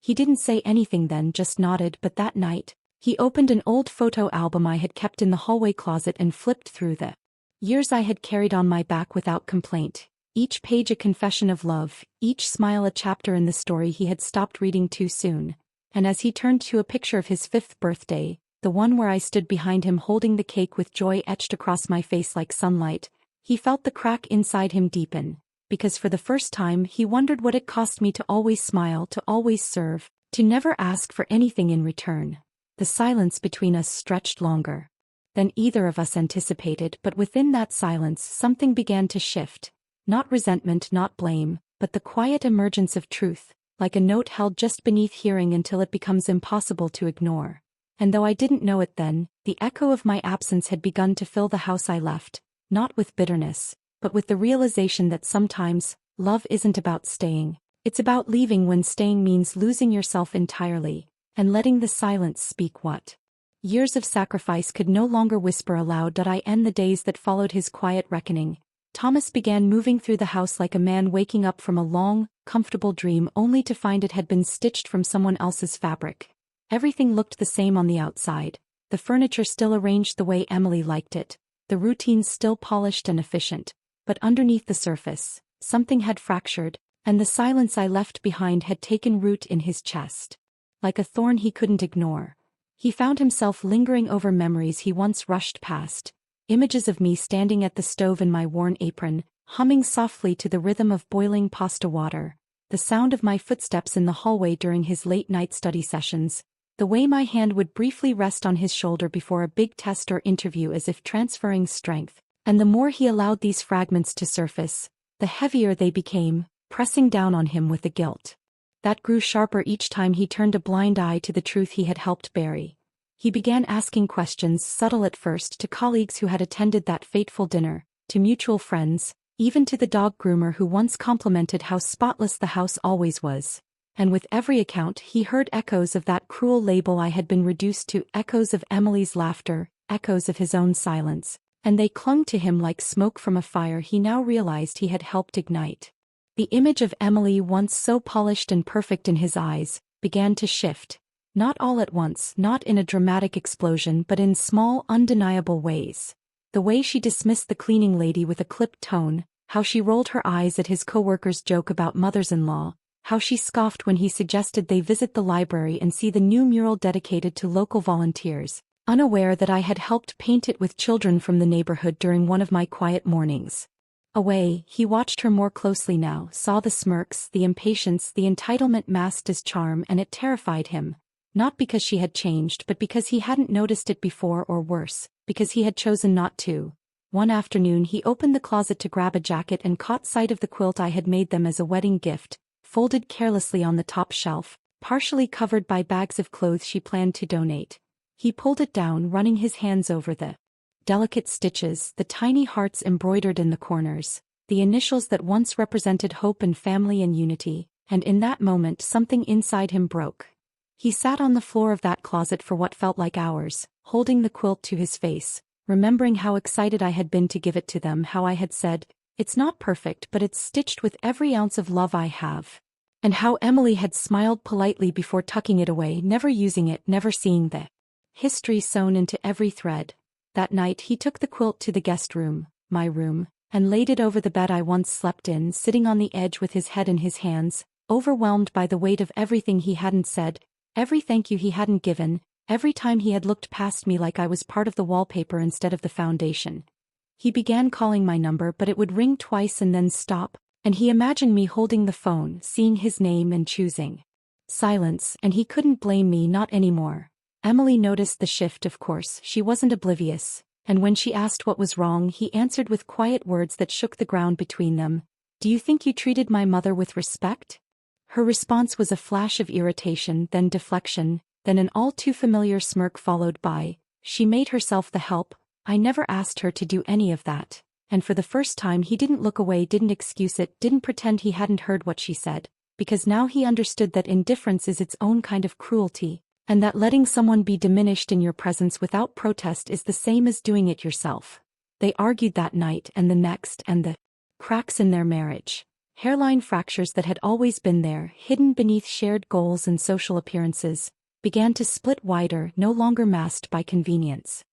He didn't say anything then, just nodded, but that night, he opened an old photo album I had kept in the hallway closet and flipped through the years I had carried on my back without complaint, each page a confession of love, each smile a chapter in the story he had stopped reading too soon. And as he turned to a picture of his 5th birthday, the one where I stood behind him holding the cake with joy etched across my face like sunlight, he felt the crack inside him deepen, because for the first time he wondered what it cost me to always smile, to always serve, to never ask for anything in return. The silence between us stretched longer than either of us anticipated, but within that silence something began to shift. Not resentment, not blame, but the quiet emergence of truth, like a note held just beneath hearing until it becomes impossible to ignore. And though I didn't know it then, the echo of my absence had begun to fill the house I left, not with bitterness, but with the realization that sometimes, love isn't about staying. It's about leaving when staying means losing yourself entirely, and letting the silence speak what years of sacrifice could no longer whisper aloud. I end the days that followed his quiet reckoning. Thomas began moving through the house like a man waking up from a long, comfortable dream only to find it had been stitched from someone else's fabric. Everything looked the same on the outside, the furniture still arranged the way Emily liked it, the routines still polished and efficient, but underneath the surface, something had fractured, and the silence I left behind had taken root in his chest. Like a thorn he couldn't ignore. He found himself lingering over memories he once rushed past, images of me standing at the stove in my worn apron, humming softly to the rhythm of boiling pasta water, the sound of my footsteps in the hallway during his late-night study sessions, the way my hand would briefly rest on his shoulder before a big test or interview as if transferring strength. And the more he allowed these fragments to surface, the heavier they became, pressing down on him with the guilt that grew sharper each time he turned a blind eye to the truth he had helped bury. He began asking questions, subtle at first, to colleagues who had attended that fateful dinner, to mutual friends, even to the dog groomer who once complimented how spotless the house always was. And with every account he heard echoes of that cruel label I had been reduced to, echoes of Emily's laughter, echoes of his own silence, and they clung to him like smoke from a fire he now realized he had helped ignite. The image of Emily, once so polished and perfect in his eyes, began to shift, not all at once, not in a dramatic explosion, but in small, undeniable ways. The way she dismissed the cleaning lady with a clipped tone, how she rolled her eyes at his coworker's joke about mothers-in-law, how she scoffed when he suggested they visit the library and see the new mural dedicated to local volunteers, unaware that I had helped paint it with children from the neighborhood during one of my quiet mornings. Away, he watched her more closely now, saw the smirks, the impatience, the entitlement masked as charm, and it terrified him. Not because she had changed, but because he hadn't noticed it before, or worse, because he had chosen not to. One afternoon he opened the closet to grab a jacket and caught sight of the quilt I had made them as a wedding gift, folded carelessly on the top shelf, partially covered by bags of clothes she planned to donate. He pulled it down, running his hands over the delicate stitches, the tiny hearts embroidered in the corners, the initials that once represented hope and family and unity, and in that moment something inside him broke. He sat on the floor of that closet for what felt like hours, holding the quilt to his face, remembering how excited I had been to give it to them, how I had said, "It's not perfect but it's stitched with every ounce of love I have." And how Emily had smiled politely before tucking it away, never using it, never seeing the history sewn into every thread. That night he took the quilt to the guest room, my room, and laid it over the bed I once slept in, sitting on the edge with his head in his hands, overwhelmed by the weight of everything he hadn't said, every thank you he hadn't given, every time he had looked past me like I was part of the wallpaper instead of the foundation. He began calling my number, but it would ring twice and then stop, and he imagined me holding the phone, seeing his name and choosing silence, and he couldn't blame me, not anymore. Emily noticed the shift, of course, she wasn't oblivious, and when she asked what was wrong, he answered with quiet words that shook the ground between them. "Do you think you treated my mother with respect?" Her response was a flash of irritation, then deflection, then an all-too-familiar smirk followed by, "She made herself the help. I never asked her to do any of that." And for the first time he didn't look away, didn't excuse it, didn't pretend he hadn't heard what she said, because now he understood that indifference is its own kind of cruelty, and that letting someone be diminished in your presence without protest is the same as doing it yourself. They argued that night and the next, and the cracks in their marriage, hairline fractures that had always been there, hidden beneath shared goals and social appearances, began to split wider, no longer masked by convenience.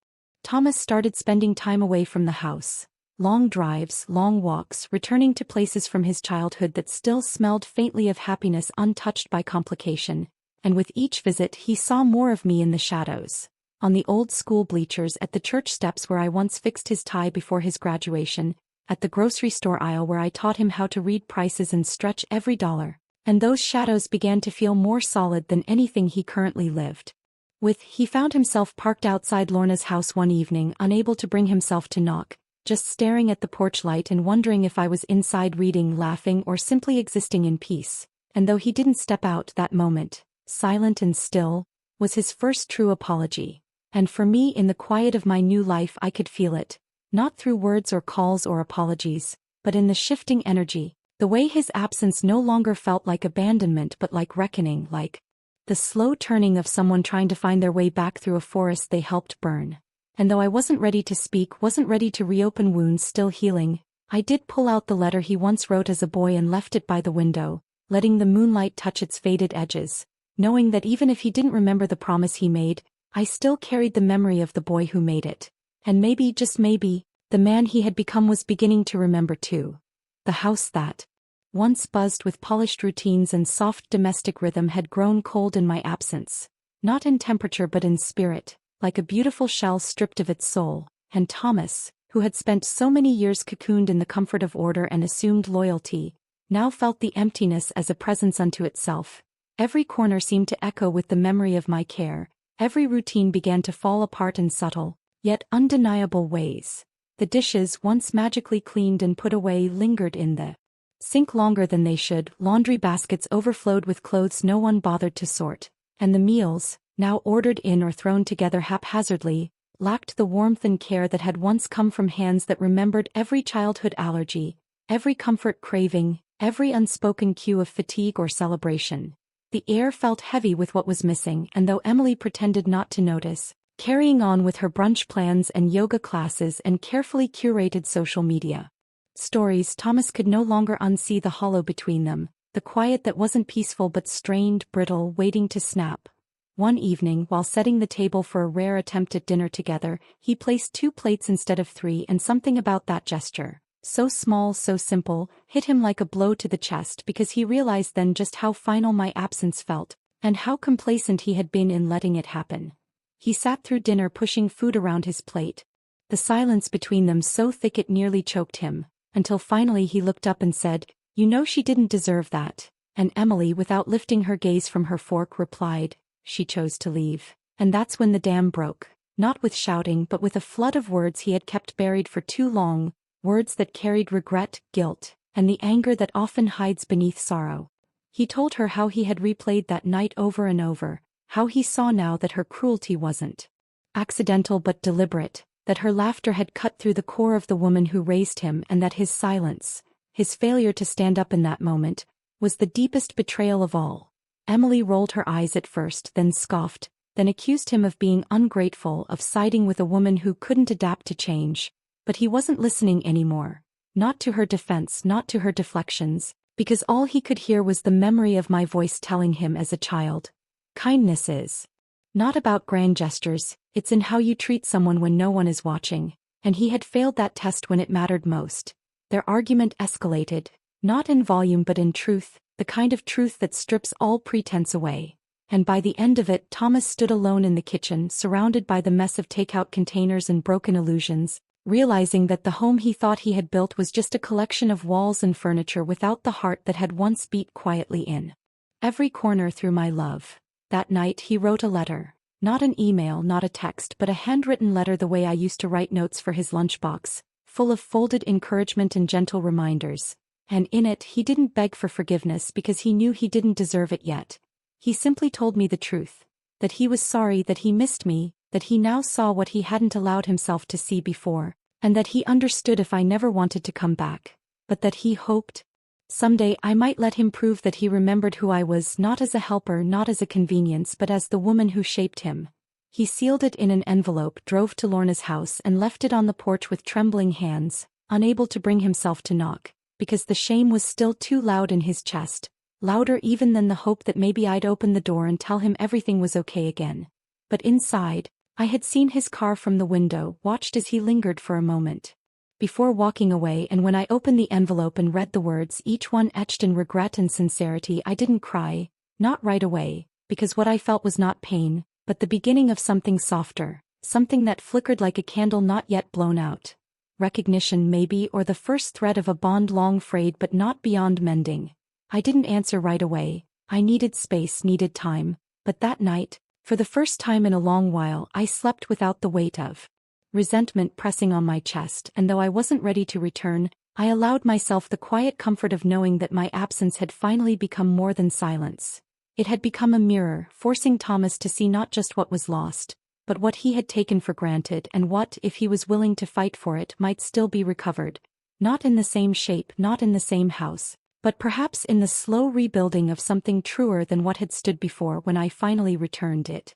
Thomas started spending time away from the house. Long drives, long walks, returning to places from his childhood that still smelled faintly of happiness untouched by complication, and with each visit he saw more of me in the shadows. On the old school bleachers, at the church steps where I once fixed his tie before his graduation, at the grocery store aisle where I taught him how to read prices and stretch every dollar, and those shadows began to feel more solid than anything he currently lived with. He found himself parked outside Lorna's house one evening, unable to bring himself to knock, just staring at the porch light and wondering if I was inside reading, laughing, or simply existing in peace. And though he didn't step out that moment, silent and still, was his first true apology. And for me, in the quiet of my new life, I could feel it, not through words or calls or apologies, but in the shifting energy, the way his absence no longer felt like abandonment but like reckoning, like the slow turning of someone trying to find their way back through a forest they helped burn. And though I wasn't ready to speak, wasn't ready to reopen wounds still healing, I did pull out the letter he once wrote as a boy and left it by the window, letting the moonlight touch its faded edges, knowing that even if he didn't remember the promise he made, I still carried the memory of the boy who made it. And maybe, just maybe, the man he had become was beginning to remember too. The house that once buzzed with polished routines and soft domestic rhythm had grown cold in my absence, not in temperature but in spirit, like a beautiful shell stripped of its soul. And Thomas, who had spent so many years cocooned in the comfort of order and assumed loyalty, now felt the emptiness as a presence unto itself. Every corner seemed to echo with the memory of my care, every routine began to fall apart in subtle, yet undeniable ways. The dishes, once magically cleaned and put away, lingered in the sink longer than they should, laundry baskets overflowed with clothes no one bothered to sort, and the meals, now ordered in or thrown together haphazardly, lacked the warmth and care that had once come from hands that remembered every childhood allergy, every comfort craving, every unspoken cue of fatigue or celebration. The air felt heavy with what was missing, and though Emily pretended not to notice, carrying on with her brunch plans and yoga classes and carefully curated social media stories, Thomas could no longer unsee the hollow between them, the quiet that wasn't peaceful but strained, brittle, waiting to snap. One evening, while setting the table for a rare attempt at dinner together, he placed 2 plates instead of 3, and something about that gesture, so small, so simple, hit him like a blow to the chest, because he realized then just how final my absence felt, and how complacent he had been in letting it happen. He sat through dinner pushing food around his plate, the silence between them so thick it nearly choked him, until finally he looked up and said, "You know she didn't deserve that." And Emily, without lifting her gaze from her fork, replied, "She chose to leave." And that's when the dam broke, not with shouting but with a flood of words he had kept buried for too long, words that carried regret, guilt, and the anger that often hides beneath sorrow. He told her how he had replayed that night over and over, how he saw now that her cruelty wasn't accidental but deliberate, that her laughter had cut through the core of the woman who raised him, and that his silence, his failure to stand up in that moment, was the deepest betrayal of all. Emily rolled her eyes at first, then scoffed, then accused him of being ungrateful, of siding with a woman who couldn't adapt to change. But he wasn't listening anymore. Not to her defense, not to her deflections, because all he could hear was the memory of my voice telling him as a child. Kindness is not about grand gestures, it's in how you treat someone when no one is watching, and he had failed that test when it mattered most. Their argument escalated, not in volume but in truth, the kind of truth that strips all pretense away. And by the end of it, Thomas stood alone in the kitchen, surrounded by the mess of takeout containers and broken illusions, realizing that the home he thought he had built was just a collection of walls and furniture without the heart that had once beat quietly in every corner through my love. That night he wrote a letter. Not an email, not a text, but a handwritten letter the way I used to write notes for his lunchbox, full of folded encouragement and gentle reminders. And in it he didn't beg for forgiveness because he knew he didn't deserve it yet. He simply told me the truth. That he was sorry, that he missed me, that he now saw what he hadn't allowed himself to see before, and that he understood if I never wanted to come back. But that he hoped someday I might let him prove that he remembered who I was, not as a helper, not as a convenience, but as the woman who shaped him. He sealed it in an envelope, drove to Lorna's house, and left it on the porch with trembling hands, unable to bring himself to knock, because the shame was still too loud in his chest, louder even than the hope that maybe I'd open the door and tell him everything was okay again. But inside, I had seen his car from the window, watched as he lingered for a moment before walking away, and when I opened the envelope and read the words, each one etched in regret and sincerity, I didn't cry, not right away, because what I felt was not pain, but the beginning of something softer, something that flickered like a candle not yet blown out. Recognition maybe, or the first thread of a bond long frayed but not beyond mending. I didn't answer right away. I needed space, needed time, but that night, for the first time in a long while, I slept without the weight of resentment pressing on my chest, and though I wasn't ready to return, I allowed myself the quiet comfort of knowing that my absence had finally become more than silence. It had become a mirror, forcing Thomas to see not just what was lost, but what he had taken for granted, and what, if he was willing to fight for it, might still be recovered. Not in the same shape, not in the same house, but perhaps in the slow rebuilding of something truer than what had stood before when I finally returned it.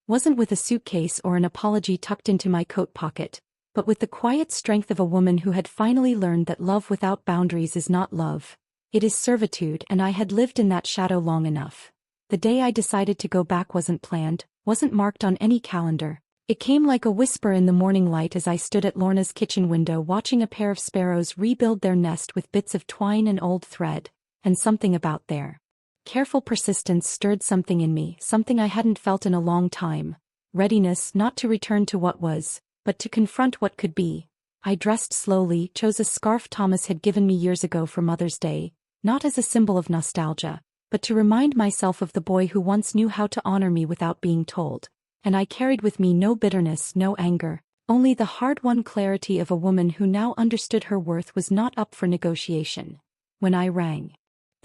Wasn't with a suitcase or an apology tucked into my coat pocket, but with the quiet strength of a woman who had finally learned that love without boundaries is not love. It is servitude, and I had lived in that shadow long enough. The day I decided to go back wasn't planned, wasn't marked on any calendar. It came like a whisper in the morning light as I stood at Lorna's kitchen window watching a pair of sparrows rebuild their nest with bits of twine and old thread, and something about their careful persistence stirred something in me, something I hadn't felt in a long time. Readiness not to return to what was, but to confront what could be. I dressed slowly, chose a scarf Thomas had given me years ago for Mother's Day, not as a symbol of nostalgia, but to remind myself of the boy who once knew how to honor me without being told. And I carried with me no bitterness, no anger, only the hard-won clarity of a woman who now understood her worth was not up for negotiation. When I rang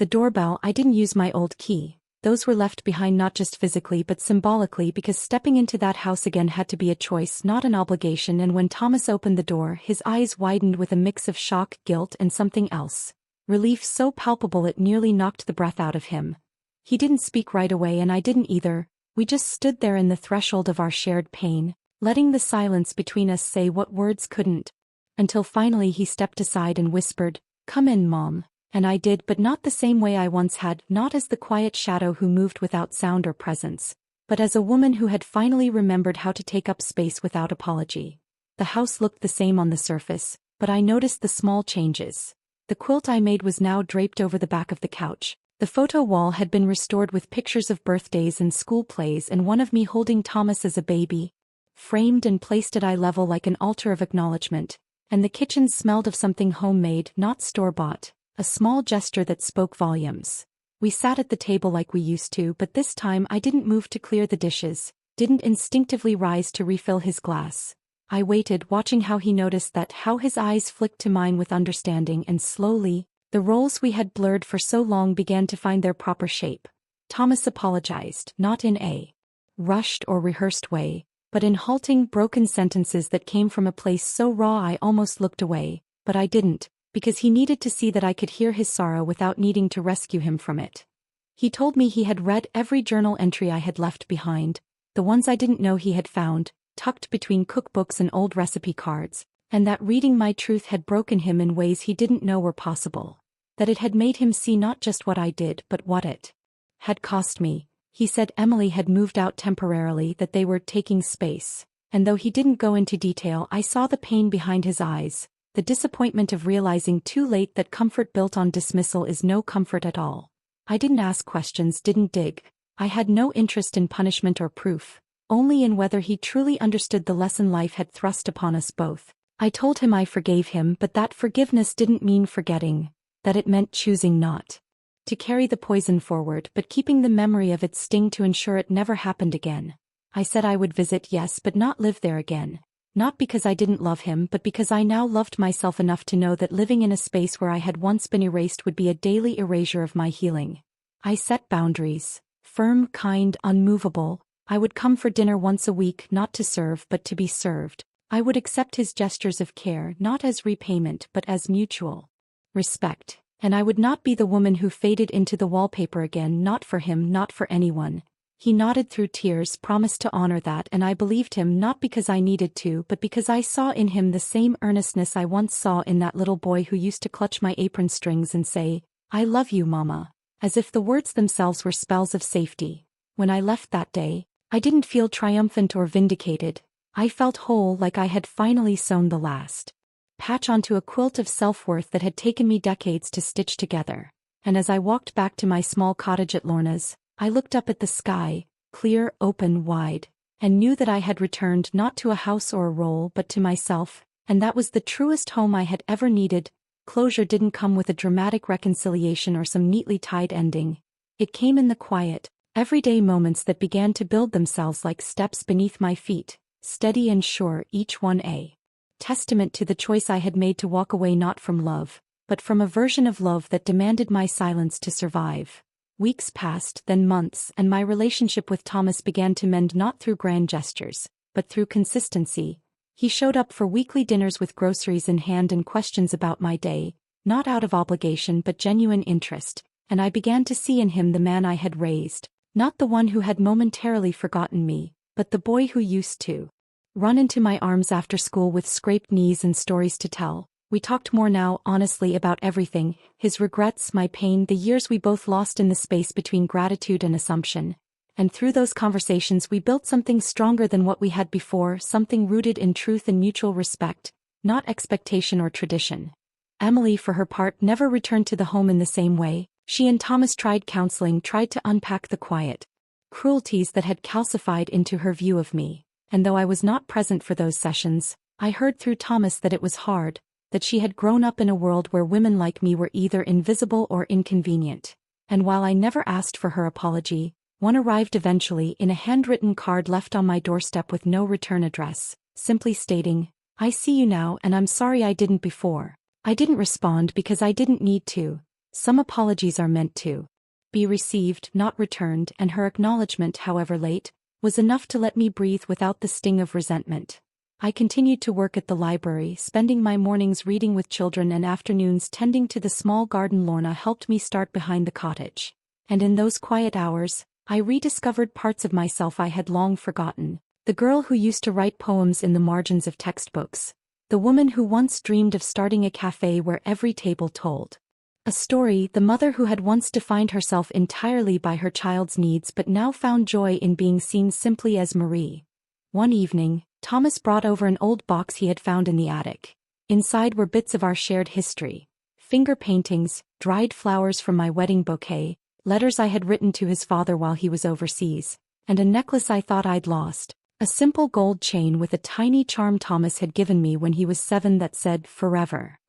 the doorbell, I didn't use my old key. Those were left behind not just physically but symbolically, because stepping into that house again had to be a choice, not an obligation. And when Thomas opened the door, his eyes widened with a mix of shock, guilt, and something else. Relief so palpable it nearly knocked the breath out of him. He didn't speak right away, and I didn't either. We just stood there in the threshold of our shared pain, letting the silence between us say what words couldn't. Until finally he stepped aside and whispered, "Come in, Mom." And I did, but not the same way I once had, not as the quiet shadow who moved without sound or presence, but as a woman who had finally remembered how to take up space without apology. The house looked the same on the surface, but I noticed the small changes. The quilt I made was now draped over the back of the couch. The photo wall had been restored with pictures of birthdays and school plays, and one of me holding Thomas as a baby, framed and placed at eye level like an altar of acknowledgement. And the kitchen smelled of something homemade, not store-bought, a small gesture that spoke volumes. We sat at the table like we used to, but this time I didn't move to clear the dishes, didn't instinctively rise to refill his glass. I waited, watching how he noticed that, how his eyes flicked to mine with understanding, and slowly, the roles we had blurred for so long began to find their proper shape. Thomas apologized, not in a rushed or rehearsed way, but in halting, broken sentences that came from a place so raw I almost looked away, but I didn't, because he needed to see that I could hear his sorrow without needing to rescue him from it. He told me he had read every journal entry I had left behind, the ones I didn't know he had found, tucked between cookbooks and old recipe cards, and that reading my truth had broken him in ways he didn't know were possible. That it had made him see not just what I did but what it had cost me. He said Emily had moved out temporarily, that they were taking space, and though he didn't go into detail, I saw the pain behind his eyes, the disappointment of realizing too late that comfort built on dismissal is no comfort at all. I didn't ask questions, didn't dig. I had no interest in punishment or proof, only in whether he truly understood the lesson life had thrust upon us both. I told him I forgave him, but that forgiveness didn't mean forgetting, that it meant choosing not to carry the poison forward but keeping the memory of its sting to ensure it never happened again. I said I would visit, yes, but not live there again. Not because I didn't love him, but because I now loved myself enough to know that living in a space where I had once been erased would be a daily erasure of my healing. I set boundaries. Firm, kind, unmovable. I would come for dinner once a week, not to serve but to be served. I would accept his gestures of care not as repayment but as mutual respect. And I would not be the woman who faded into the wallpaper again, not for him, not for anyone. He nodded through tears, promised to honor that, and I believed him not because I needed to but because I saw in him the same earnestness I once saw in that little boy who used to clutch my apron strings and say, "I love you, Mama," as if the words themselves were spells of safety. When I left that day, I didn't feel triumphant or vindicated. I felt whole, like I had finally sewn the last patch onto a quilt of self-worth that had taken me decades to stitch together. And as I walked back to my small cottage at Lorna's, I looked up at the sky, clear, open, wide, and knew that I had returned not to a house or a role but to myself, and that was the truest home I had ever needed. Closure didn't come with a dramatic reconciliation or some neatly tied ending. It came in the quiet, everyday moments that began to build themselves like steps beneath my feet, steady and sure, each one a testament to the choice I had made to walk away not from love, but from a version of love that demanded my silence to survive. Weeks passed, then months, and my relationship with Thomas began to mend not through grand gestures, but through consistency. He showed up for weekly dinners with groceries in hand and questions about my day, not out of obligation but genuine interest, and I began to see in him the man I had raised, not the one who had momentarily forgotten me, but the boy who used to run into my arms after school with scraped knees and stories to tell. We talked more now, honestly, about everything, his regrets, my pain, the years we both lost in the space between gratitude and assumption. And through those conversations we built something stronger than what we had before, something rooted in truth and mutual respect, not expectation or tradition. Emily, for her part, never returned to the home in the same way. She and Thomas tried counseling, tried to unpack the quiet cruelties that had calcified into her view of me. And though I was not present for those sessions, I heard through Thomas that it was hard, that she had grown up in a world where women like me were either invisible or inconvenient. And while I never asked for her apology, one arrived eventually in a handwritten card left on my doorstep with no return address, simply stating, "I see you now and I'm sorry I didn't before." I didn't respond because I didn't need to. Some apologies are meant to be received, not returned, and her acknowledgement, however late, was enough to let me breathe without the sting of resentment. I continued to work at the library, spending my mornings reading with children and afternoons tending to the small garden Lorna helped me start behind the cottage. And in those quiet hours, I rediscovered parts of myself I had long forgotten. The girl who used to write poems in the margins of textbooks. The woman who once dreamed of starting a cafe where every table told a story. The mother who had once defined herself entirely by her child's needs but now found joy in being seen simply as Marie. One evening, Thomas brought over an old box he had found in the attic. Inside were bits of our shared history. Finger paintings, dried flowers from my wedding bouquet, letters I had written to his father while he was overseas, and a necklace I thought I'd lost. A simple gold chain with a tiny charm Thomas had given me when he was 7 that said, "Forever."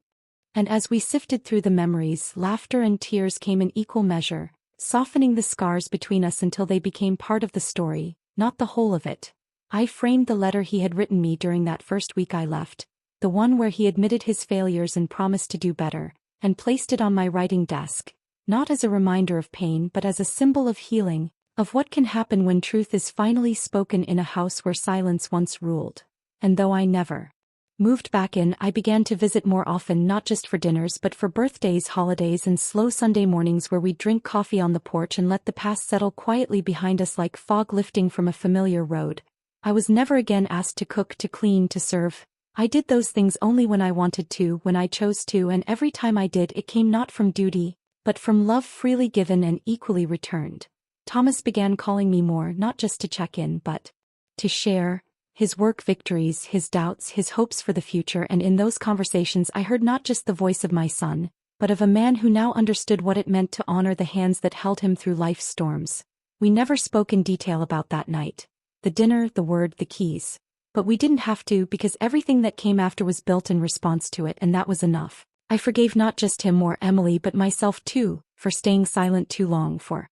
And as we sifted through the memories, laughter and tears came in equal measure, softening the scars between us until they became part of the story, not the whole of it. I framed the letter he had written me during that first week I left, the one where he admitted his failures and promised to do better, and placed it on my writing desk, not as a reminder of pain but as a symbol of healing, Of what can happen when truth is finally spoken in a house where silence once ruled. And though I never moved back in, I began to visit more often, not just for dinners but for birthdays, holidays, and slow Sunday mornings where we'd drink coffee on the porch and let the past settle quietly behind us like fog lifting from a familiar road. I was never again asked to cook, to clean, to serve. I did those things only when I wanted to, when I chose to, and every time I did, it came not from duty, but from love freely given and equally returned. Thomas began calling me more, not just to check in, but to share his work victories, his doubts, his hopes for the future, and in those conversations I heard not just the voice of my son, but of a man who now understood what it meant to honor the hands that held him through life's storms. We never spoke in detail about that night. The dinner, the word, the keys. But we didn't have to, because everything that came after was built in response to it, and that was enough. I forgave not just him or Emily but myself too, for staying silent too long, for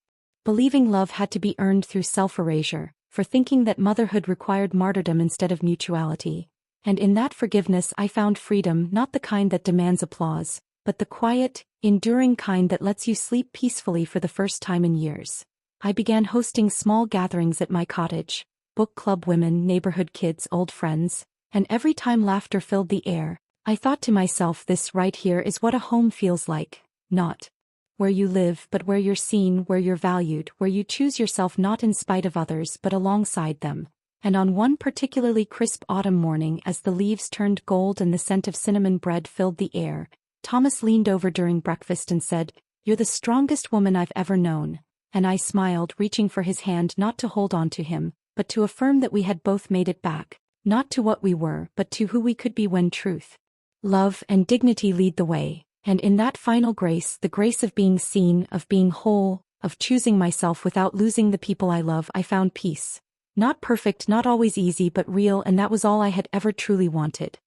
believing love had to be earned through self-erasure, for thinking that motherhood required martyrdom instead of mutuality. And in that forgiveness I found freedom, not the kind that demands applause, but the quiet, enduring kind that lets you sleep peacefully for the first time in years. I began hosting small gatherings at my cottage, book club women, neighborhood kids, old friends, and every time laughter filled the air, I thought to myself, this right here is what a home feels like, not where you live but where you're seen, where you're valued, where you choose yourself not in spite of others but alongside them. And on one particularly crisp autumn morning, as the leaves turned gold and the scent of cinnamon bread filled the air, Thomas leaned over during breakfast and said, "You're the strongest woman I've ever known." And I smiled, reaching for his hand, not to hold on to him, but to affirm that we had both made it back, not to what we were, but to who we could be when truth, love, and dignity lead the way. And in that final grace, the grace of being seen, of being whole, of choosing myself without losing the people I love, I found peace. Not perfect, not always easy, but real, and that was all I had ever truly wanted.